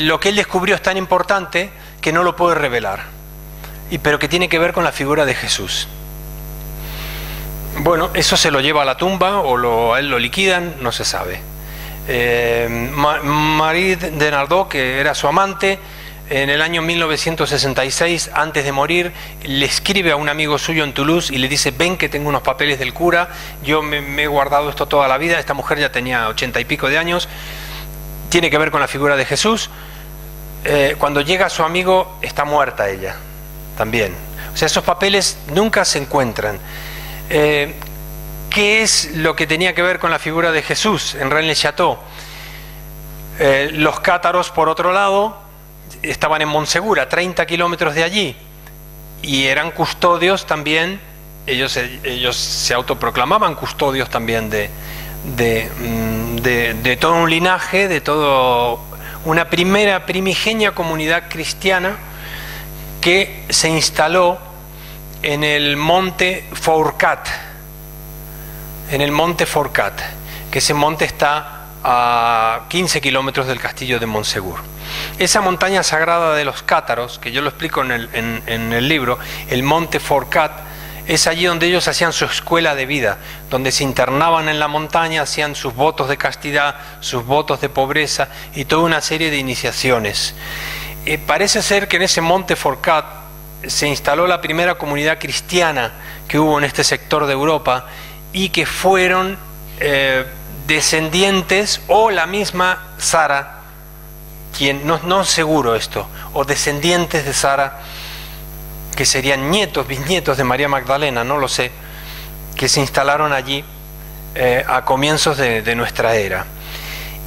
lo que él descubrió es tan importante que no lo puede revelar, pero que tiene que ver con la figura de Jesús. Bueno, eso se lo lleva a la tumba o a él lo liquidan, no se sabe. Marie de Nardot, que era su amante, en el año 1966, antes de morir, le escribe a un amigo suyo en Toulouse y le dice: ven que tengo unos papeles del cura, yo me he guardado esto toda la vida. Esta mujer ya tenía 80 y pico de años, tiene que ver con la figura de Jesús. Cuando llega su amigo, está muerta ella también. O sea, esos papeles nunca se encuentran. ¿Qué es lo que tenía que ver con la figura de Jesús en Rennes-le-Château? Los cátaros, por otro lado, estaban en Montsegur, a 30 kilómetros de allí, y eran custodios también. Ellos se autoproclamaban custodios también de todo un linaje, de todo una primigenia comunidad cristiana que se instaló en el monte Fourcat, que ese monte está a 15 kilómetros del castillo de Montsegur. Esa montaña sagrada de los cátaros, que yo lo explico en el libro, el monte Fourcat, es allí donde ellos hacían su escuela de vida, donde se internaban en la montaña, hacían sus votos de castidad, sus votos de pobreza y toda una serie de iniciaciones. Parece ser que en ese monte Fourcat se instaló la primera comunidad cristiana que hubo en este sector de Europa, y que fueron descendientes, o la misma Sara, quien no seguro esto, o descendientes de Sara, que serían nietos, bisnietos de María Magdalena, no lo sé, que se instalaron allí a comienzos de nuestra era.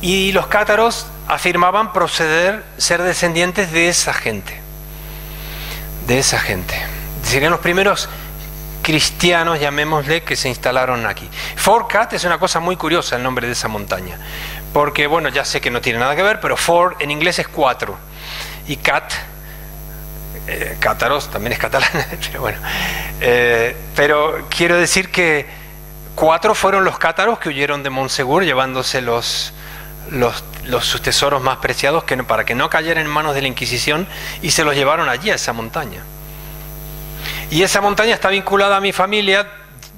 Y los cátaros afirmaban ser descendientes de esa gente. Serían los primeros cristianos, llamémosle, que se instalaron aquí. Fourcat es una cosa muy curiosa, el nombre de esa montaña, porque, bueno, ya sé que no tiene nada que ver, pero four en inglés es 4, y cat, cátaros, también es catalán, pero bueno, pero quiero decir que 4 fueron los cátaros que huyeron de Montsegur llevándose sus tesoros más preciados, para que no cayeran en manos de la Inquisición, y se los llevaron allí a esa montaña. Y esa montaña está vinculada a mi familia,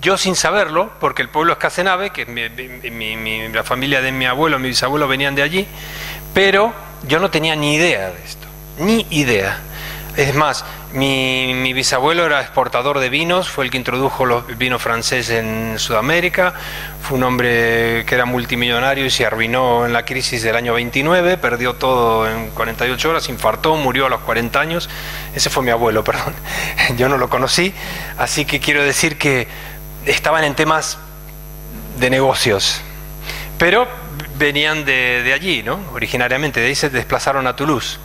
yo sin saberlo, porque el pueblo es Casenave, que la familia de mi abuelo, mi bisabuelo venían de allí, pero yo no tenía ni idea de esto, ni idea. Es más, mi bisabuelo era exportador de vinos, fue el que introdujo los vinos franceses en Sudamérica, fue un hombre que era multimillonario y se arruinó en la crisis del año 29, perdió todo en 48 horas, infartó, murió a los 40 años. Ese fue mi abuelo, perdón, yo no lo conocí, así que quiero decir que estaban en temas de negocios, pero venían de allí, ¿no? Originariamente, de ahí se desplazaron a Toulouse.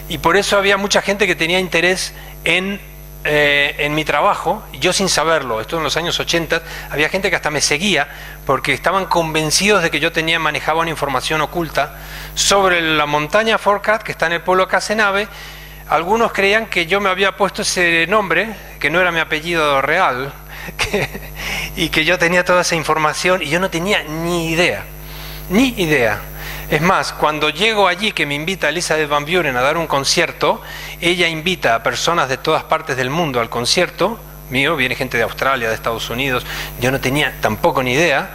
Y por eso había mucha gente que tenía interés en mi trabajo, yo sin saberlo. Esto en los años 80, había gente que hasta me seguía porque estaban convencidos de que yo manejaba una información oculta sobre la montaña Fourcat, que está en el pueblo Casenave. Algunos creían que yo me había puesto ese nombre, que no era mi apellido real, y que yo tenía toda esa información, y yo no tenía ni idea. Es más, cuando llego allí, que me invita Elisabeth Van Buren a dar un concierto, ella invita a personas de todas partes del mundo al concierto mío, viene gente de Australia, de Estados Unidos, yo no tenía tampoco ni idea,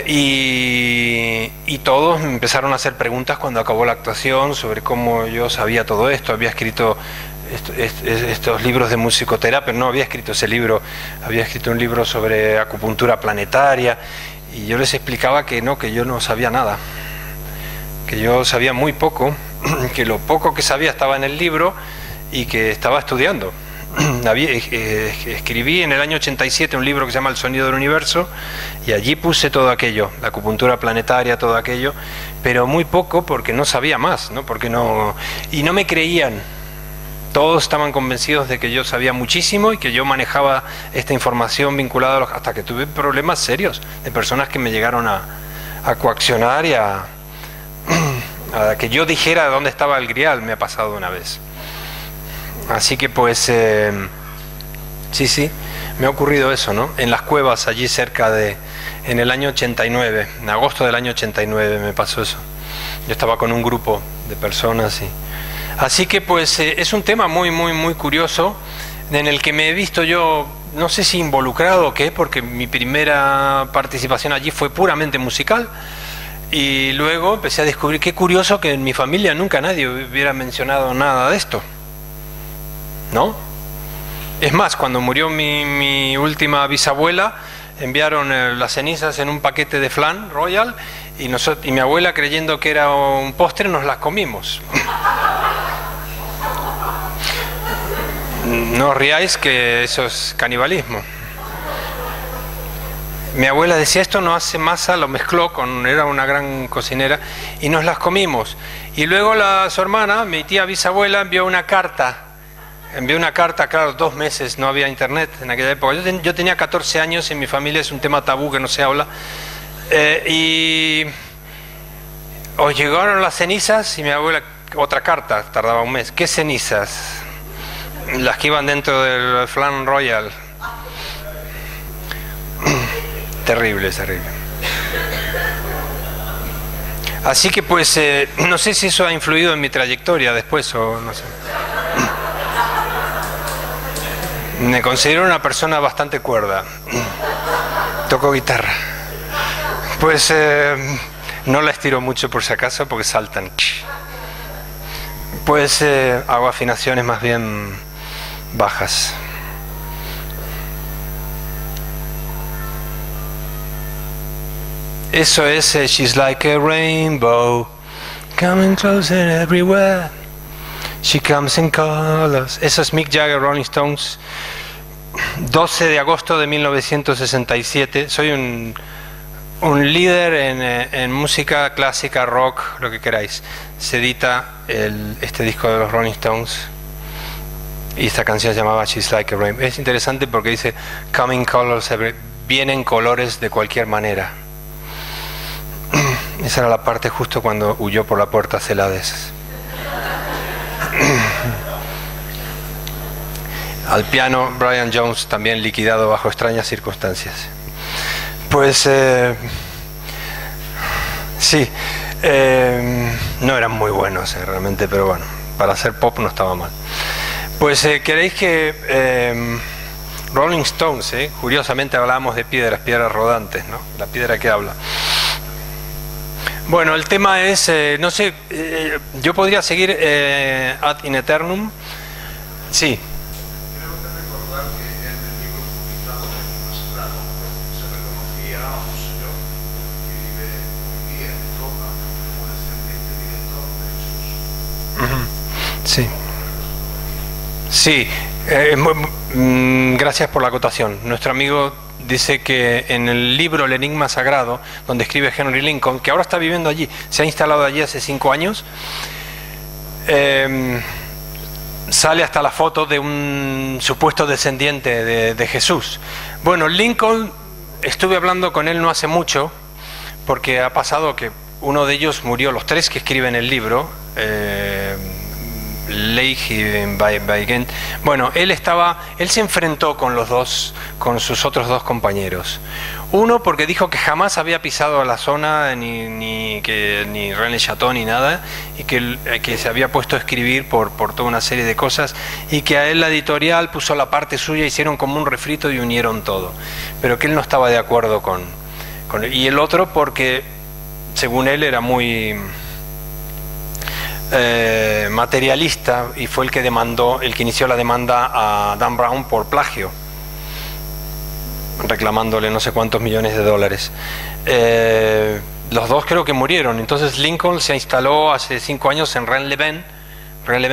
y todos me empezaron a hacer preguntas cuando acabó la actuación sobre cómo yo sabía todo esto. Había escrito estos libros de musicoterapia, no había escrito ese libro, había escrito un libro sobre acupuntura planetaria. Y yo les explicaba que yo no sabía nada, que yo sabía muy poco, que lo poco que sabía estaba en el libro y que estaba estudiando. Escribí en el año 87 un libro que se llama El sonido del universo, y allí puse todo aquello, la acupuntura planetaria, todo aquello, pero muy poco, porque no sabía más, ¿no? Y no me creían. Todos estaban convencidos de que yo sabía muchísimo y que yo manejaba esta información vinculada hasta que tuve problemas serios de personas que me llegaron a coaccionar y a que yo dijera dónde estaba el grial. Me ha pasado una vez. Así que pues sí, me ha ocurrido eso, ¿no? En las cuevas allí en el año 89, en agosto del año 89 me pasó eso. Yo estaba con un grupo de personas y... Así que pues es un tema muy curioso, en el que me he visto yo, no sé si involucrado o qué, porque mi primera participación allí fue puramente musical, Y luego empecé a descubrir, qué curioso que en mi familia nunca nadie hubiera mencionado nada de esto, ¿no? Es más, cuando murió mi última bisabuela, enviaron las cenizas en un paquete de flan royal y mi abuela, creyendo que era un postre, nos las comimos. No os riáis, que eso es canibalismo. Mi abuela decía, esto no hace masa, lo mezcló era una gran cocinera, y nos las comimos. Y luego su hermana, mi tía bisabuela, envió una carta, claro, 2 meses, no había internet en aquella época. Yo tenía 14 años y en mi familia es un tema tabú que no se habla. Y os llegaron las cenizas y mi abuela, otra carta, tardaba un mes. ¿Qué cenizas? Las que iban dentro del flan royal. Terrible, terrible. Así que pues, no sé si eso ha influido en mi trayectoria después o no sé. Me considero una persona bastante cuerda. Toco guitarra. Pues no la estiro mucho por si acaso porque saltan. Pues hago afinaciones más bien bajas. Eso es She's Like a Rainbow, coming closer everywhere. She comes in colors. Eso es Mick Jagger, Rolling Stones, 12 de agosto de 1967. Soy un líder en música clásica, rock, lo que queráis. Se edita este disco de los Rolling Stones y esta canción se llamaba She's Like a Rainbow. Es interesante porque dice coming colors, vienen colores de cualquier manera. Esa era la parte justo cuando huyó por la puerta Celades. Al piano Brian Jones, también liquidado bajo extrañas circunstancias. Pues sí, no eran muy buenos realmente, pero bueno, para hacer pop no estaba mal. Pues queréis que Rolling Stones, curiosamente hablábamos de piedras rodantes, ¿no? La piedra que habla. Bueno, el tema es, no sé, yo podría seguir ad in eternum. Sí. Creo que recordar que en el libro publicado de Mastrano se reconocía a un señor que vive hoy día en Roma como descendiente directo de Jesús. Sí. Sí, gracias por la acotación. Nuestro amigo dice que en el libro El Enigma Sagrado, donde escribe Henry Lincoln, que ahora está viviendo allí, se ha instalado allí hace 5 años, sale hasta la foto de un supuesto descendiente de Jesús. Bueno, Lincoln, estuve hablando con él no hace mucho, porque ha pasado que uno de ellos murió, los 3 que escriben el libro, Leigh y Weigand. Bueno, él se enfrentó con sus otros 2 compañeros. Uno porque dijo que jamás había pisado la zona ni Rennes-le-Château ni nada, y que se había puesto a escribir por toda una serie de cosas, y que a él la editorial puso la parte suya, hicieron como un refrito y unieron todo, pero que él no estaba de acuerdo con él. Y el otro porque según él era muy materialista, y fue el que inició la demanda a Dan Brown por plagio, reclamándole no sé cuántos millones de dólares. Los 2 creo que murieron. Entonces Lincoln se instaló hace 5 años en Rennes-le-Ven,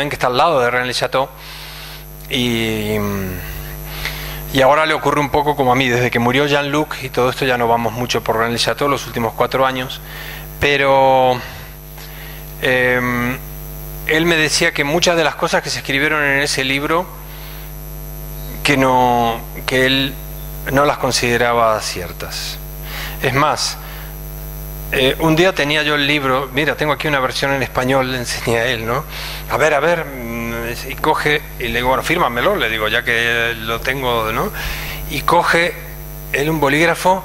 que está al lado de Rennes-le-Château, y ahora le ocurre un poco como a mí. Desde que murió Jean-Luc y todo esto ya no vamos mucho por Rennes-le-Château los últimos 4 años, pero él me decía que muchas de las cosas que se escribieron en ese libro que él no las consideraba ciertas. Es más, un día tenía yo el libro, mira, tengo aquí una versión en español, le enseñé a él, ¿no? A ver, y coge, y le digo, bueno, fírmamelo, le digo, ya que lo tengo, ¿no? Y coge él un bolígrafo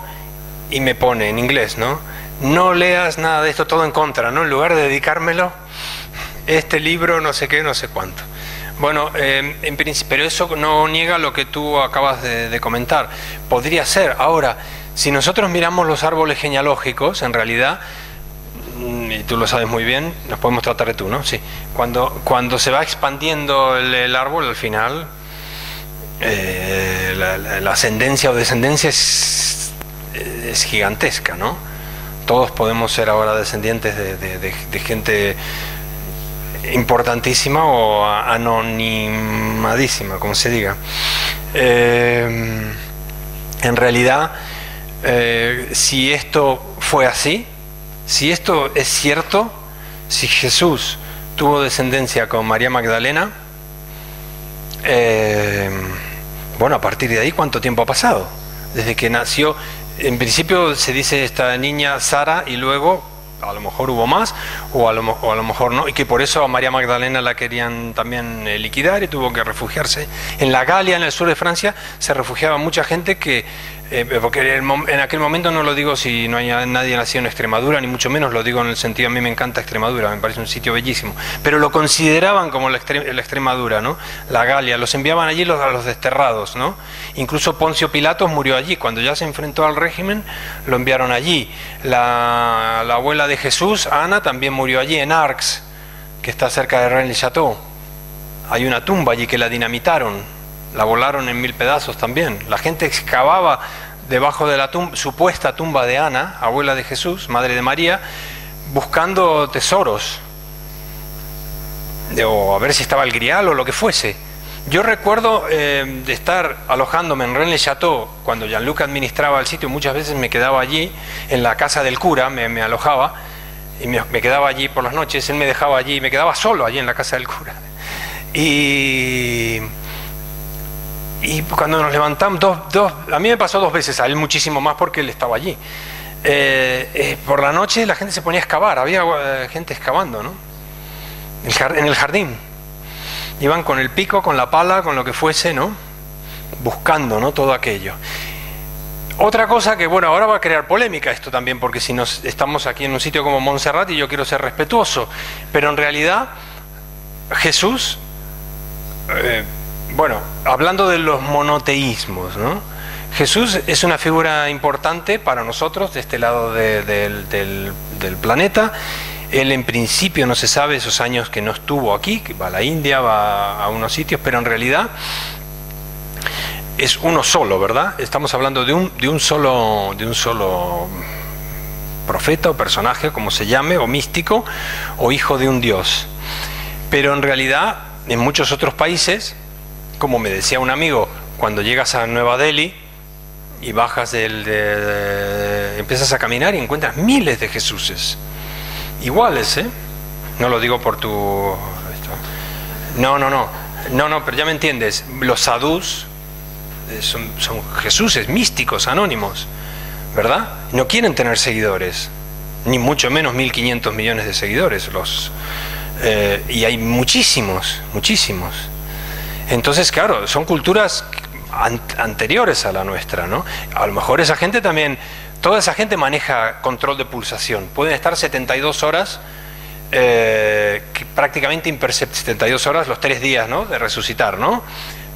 y me pone en inglés, ¿no? No leas nada de esto, todo en contra, ¿no? En lugar de dedicármelo, este libro, no sé qué, no sé cuánto. Bueno, en principio, pero eso no niega lo que tú acabas de comentar. Podría ser. Ahora, si nosotros miramos los árboles genealógicos, en realidad, y tú lo sabes muy bien, nos podemos tratar de tú, ¿no? Sí. Cuando se va expandiendo el árbol, al final, la ascendencia o descendencia es gigantesca, ¿no? Todos podemos ser ahora descendientes de gente importantísima o anonimadísima, como se diga. En realidad, si esto fue así, si esto es cierto, si Jesús tuvo descendencia con María Magdalena, bueno, a partir de ahí, ¿cuánto tiempo ha pasado? Desde que nació, en principio se dice esta niña Sara, y luego a lo mejor hubo más, o a lo mejor no, y que por eso a María Magdalena la querían también liquidar y tuvo que refugiarse. En la Galia, en el sur de Francia, se refugiaba mucha gente que, porque en aquel momento, no lo digo si no hay nadie nacido en Extremadura, ni mucho menos, lo digo en el sentido, a mí me encanta Extremadura, me parece un sitio bellísimo, pero lo consideraban como la Extremadura, ¿no? La Galia, los enviaban allí a los desterrados, ¿no? Incluso Poncio Pilatos murió allí, cuando ya se enfrentó al régimen, lo enviaron allí. La abuela de Jesús, Ana, también murió allí, en Arcs, que está cerca de Rennes-le-Château. Hay una tumba allí que la dinamitaron, la volaron en 1000 pedazos también. La gente excavaba debajo de la supuesta tumba de Ana, abuela de Jesús, madre de María, buscando tesoros, o a ver si estaba el grial o lo que fuese. Yo recuerdo de estar alojándome en Rennes-le-Château cuando Jean-Luc administraba el sitio. Muchas veces me quedaba allí en la casa del cura, me alojaba y me quedaba allí por las noches. Él me dejaba allí, me quedaba solo allí en la casa del cura. Y cuando nos levantamos, a mí me pasó 2 veces, a él muchísimo más porque él estaba allí. Por la noche la gente se ponía a excavar, había gente excavando, ¿no? En el jardín. Iban con el pico, con la pala, con lo que fuese, ¿no? Buscando, ¿no? Todo aquello. Otra cosa que, bueno, ahora va a crear polémica esto también, porque si estamos aquí en un sitio como Montserrat y yo quiero ser respetuoso, pero en realidad Jesús, bueno, hablando de los monoteísmos, ¿no? Jesús es una figura importante para nosotros de este lado del planeta. Él en principio no se sabe esos años que no estuvo aquí, que va a la India, va a unos sitios, pero en realidad es uno solo, ¿verdad? Estamos hablando de un solo profeta o personaje, como se llame, o místico, o hijo de un dios. Pero en realidad, en muchos otros países, como me decía un amigo, cuando llegas a Nueva Delhi y bajas empiezas a caminar y encuentras miles de Jesuses. Iguales, ¿eh? No lo digo por tu... No, pero ya me entiendes. Los sadhus son Jesuses místicos, anónimos, ¿verdad? No quieren tener seguidores, ni mucho menos 1.500 millones de seguidores. Y hay muchísimos. Entonces, claro, son culturas anteriores a la nuestra, ¿no? A lo mejor esa gente también... Toda esa gente maneja control de pulsación. Pueden estar 72 horas, prácticamente imperceptibles, 72 horas, los 3 días, ¿no? De resucitar, ¿no?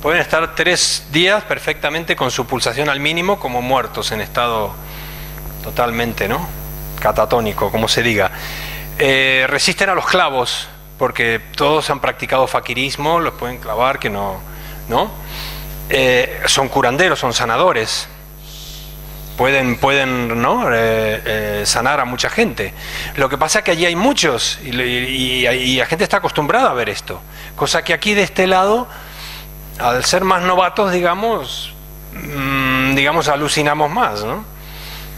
Pueden estar 3 días perfectamente con su pulsación al mínimo, como muertos, en estado totalmente, ¿no? Catatónico, como se diga. Resisten a los clavos, porque todos han practicado faquirismo, los pueden clavar, que no, ¿no? Son curanderos, son sanadores. Pueden ¿no? Sanar a mucha gente. Lo que pasa es que allí hay muchos y la gente está acostumbrada a ver esto. Cosa que aquí de este lado, al ser más novatos, digamos alucinamos más, ¿no?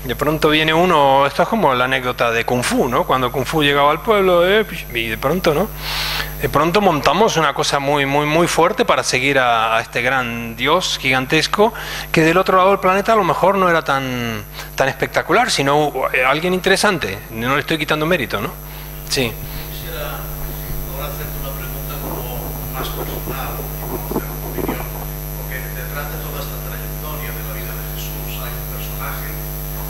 De pronto viene uno, esto es como la anécdota de Kung Fu, ¿no? Cuando Kung Fu llegaba al pueblo, y de pronto, ¿no? De pronto montamos una cosa muy fuerte para seguir a este gran dios gigantesco, que del otro lado del planeta a lo mejor no era tan espectacular, sino alguien interesante. No le estoy quitando mérito, ¿no? Sí. Quisiera ahora hacerte una pregunta como más personal, conocer tu opinión, porque detrás de toda esta trayectoria de la vida de Jesús hay un personaje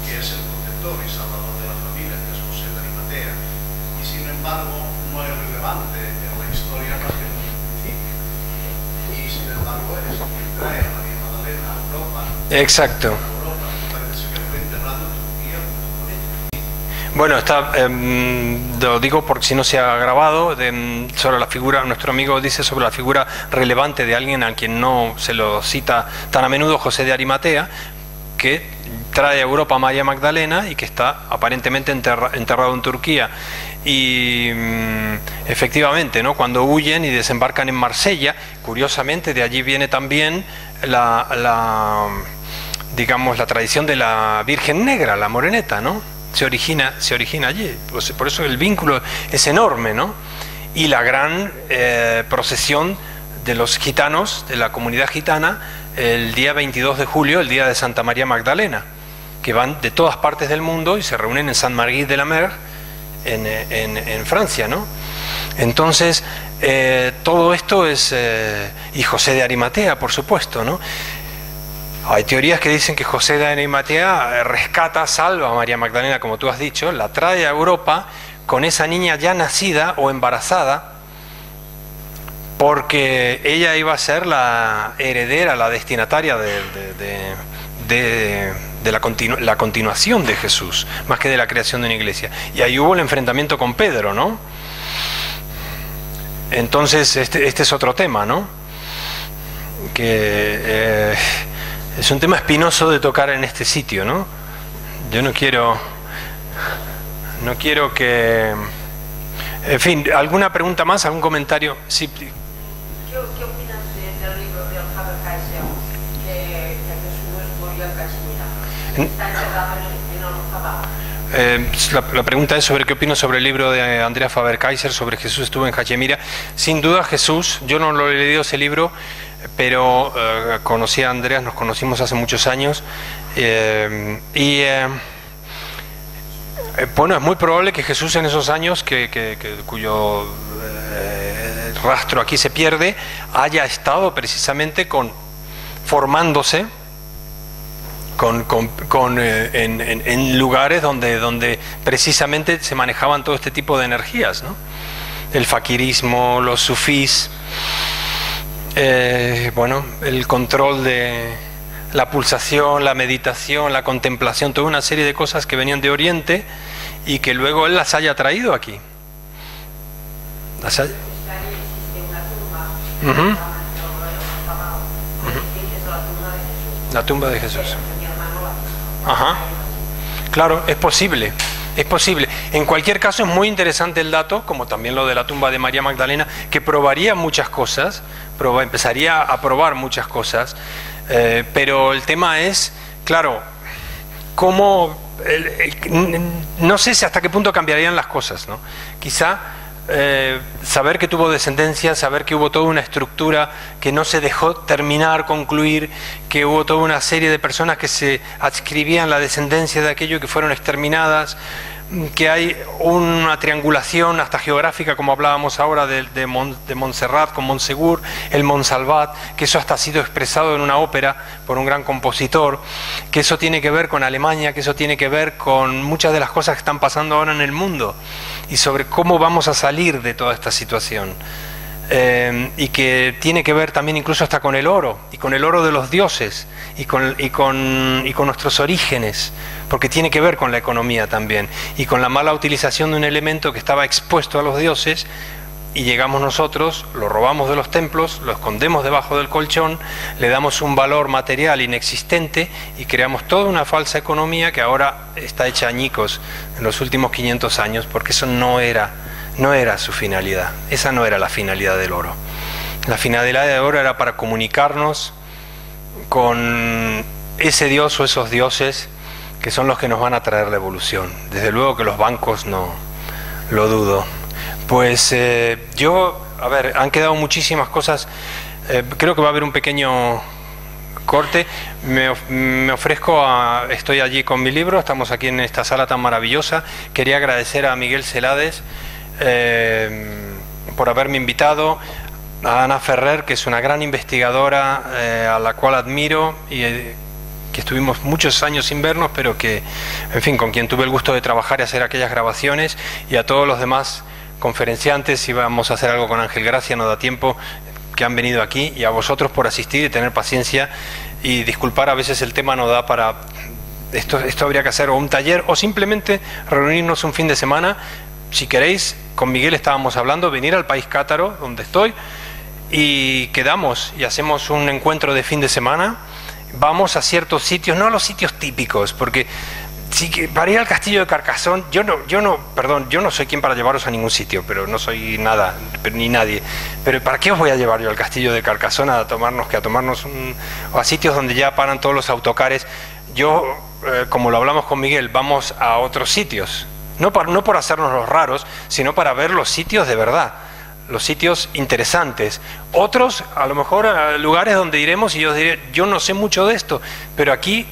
que es el protector y salvador de la familia, que es José de Arimatea, y sin embargo no es relevante en la historia más que en un principio, y sin embargo es quien trae a María Magdalena a Europa. Exacto. Bueno, lo digo porque si no se ha grabado, sobre la figura, nuestro amigo dice sobre la figura relevante de alguien a quien no se lo cita tan a menudo, José de Arimatea, que trae a Europa a María Magdalena y que está aparentemente enterrado en Turquía. Y efectivamente, ¿no?, cuando huyen y desembarcan en Marsella, curiosamente de allí viene también digamos, la tradición de la Virgen Negra, la moreneta, ¿no? Se origina allí, por eso el vínculo es enorme, ¿no? Y la gran procesión de los gitanos, de la comunidad gitana, el día 22 de julio, el día de Santa María Magdalena, que van de todas partes del mundo y se reúnen en Saint-Marguerite-de-la-Mer, en Francia, ¿no? Entonces, todo esto es... y José de Arimatea, por supuesto, ¿no? Hay teorías que dicen que José de Arimatea rescata, salva a María Magdalena, como tú has dicho, la trae a Europa con esa niña ya nacida o embarazada, porque ella iba a ser la heredera, la destinataria de la continuación de Jesús, más que de la creación de una iglesia. Y ahí hubo el enfrentamiento con Pedro, ¿no? Entonces, este es otro tema, ¿no? Que es un tema espinoso de tocar en este sitio, ¿no? Yo no quiero que... En fin, ¿alguna pregunta más? ¿Algún comentario? Sí. ¿Qué opinas del libro de Faber-Castell, que Jesús murió en Cachemira? Está enterrado en Orfabá. La pregunta es sobre qué opino sobre el libro de Andrea Faber-Kaiser sobre Jesús estuvo en Cachemira. Sin duda Jesús, yo no lo he leído ese libro, pero conocí a Andrea, nos conocimos hace muchos años, bueno, es muy probable que Jesús en esos años, cuyo rastro aquí se pierde, haya estado precisamente formándose en lugares donde precisamente se manejaban todo este tipo de energías, ¿no? El faquirismo, los sufís, bueno, el control de la pulsación, la meditación, la contemplación, toda una serie de cosas que venían de Oriente y que luego él las haya traído aquí. La tumba de Jesús. Ajá. Claro, es posible. Es posible. En cualquier caso es muy interesante el dato, como también lo de la tumba de María Magdalena, que probaría muchas cosas, empezaría a probar muchas cosas, pero el tema es, claro, cómo, no sé si hasta qué punto cambiarían las cosas, ¿no? Quizá saber que tuvo descendencia, saber que hubo toda una estructura que no se dejó terminar, concluir, que hubo toda una serie de personas que se adscribían la descendencia de aquello que fueron exterminadas, que hay una triangulación hasta geográfica, como hablábamos ahora de Montserrat con Montsegur, el Montsalvat, que eso hasta ha sido expresado en una ópera por un gran compositor, que eso tiene que ver con Alemania, que eso tiene que ver con muchas de las cosas que están pasando ahora en el mundo y sobre cómo vamos a salir de toda esta situación. Y que tiene que ver también incluso hasta con el oro, y con el oro de los dioses, y con nuestros orígenes, porque tiene que ver con la economía también, y con la mala utilización de un elemento que estaba expuesto a los dioses, y llegamos nosotros, lo robamos de los templos, lo escondemos debajo del colchón, le damos un valor material inexistente, y creamos toda una falsa economía que ahora está hecha añicos en los últimos 500 años, porque eso no era su finalidad. Esa no era la finalidad del oro. La finalidad del oro era para comunicarnos con ese dios o esos dioses que son los que nos van a traer la evolución. Desde luego que los bancos no, lo dudo. Pues han quedado muchísimas cosas. Creo que va a haber un pequeño corte. Me ofrezco estoy allí con mi libro, estamos aquí en esta sala tan maravillosa. Quería agradecer a Miguel Celades por haberme invitado, a Ana Ferrer, que es una gran investigadora a la cual admiro y que estuvimos muchos años sin vernos, pero que, en fin, con quien tuve el gusto de trabajar y hacer aquellas grabaciones, y a todos los demás conferenciantes. Si vamos a hacer algo con Ángel Gracia, no da tiempo, que han venido aquí, y a vosotros por asistir y tener paciencia y disculpar, a veces el tema no da para Esto habría que hacer o un taller o simplemente reunirnos un fin de semana. Si queréis, con Miguel estábamos hablando, venir al país cátaro, donde estoy, y quedamos y hacemos un encuentro de fin de semana. Vamos a ciertos sitios, no a los sitios típicos, porque sí que para ir al castillo de Carcassonne, yo no soy quien para llevaros a ningún sitio, pero no soy nada, ni nadie. Pero ¿para qué os voy a llevar yo al castillo de Carcassonne o a sitios donde ya paran todos los autocares? Yo, como lo hablamos con Miguel, vamos a otros sitios, no por hacernos los raros, sino para ver los sitios de verdad, los sitios interesantes. Otros, a lo mejor, lugares donde iremos y yo diré, yo no sé mucho de esto, pero aquí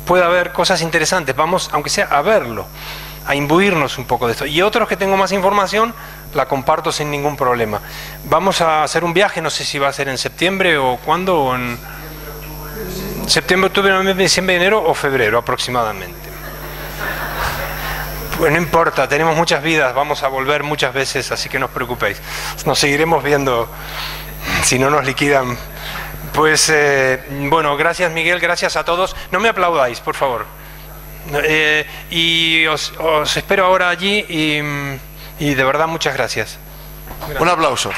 puede haber cosas interesantes, vamos, aunque sea a verlo, a imbuirnos un poco de esto. Y otros que tengo más información, la comparto sin ningún problema. Vamos a hacer un viaje, no sé si va a ser en septiembre o cuándo, o en septiembre, octubre, noviembre, diciembre, enero o febrero aproximadamente. Pues no importa, tenemos muchas vidas, vamos a volver muchas veces, así que no os preocupéis. Nos seguiremos viendo si no nos liquidan. Pues bueno, gracias Miguel, gracias a todos. No me aplaudáis, por favor. Y os espero ahora allí y de verdad muchas gracias. Un aplauso.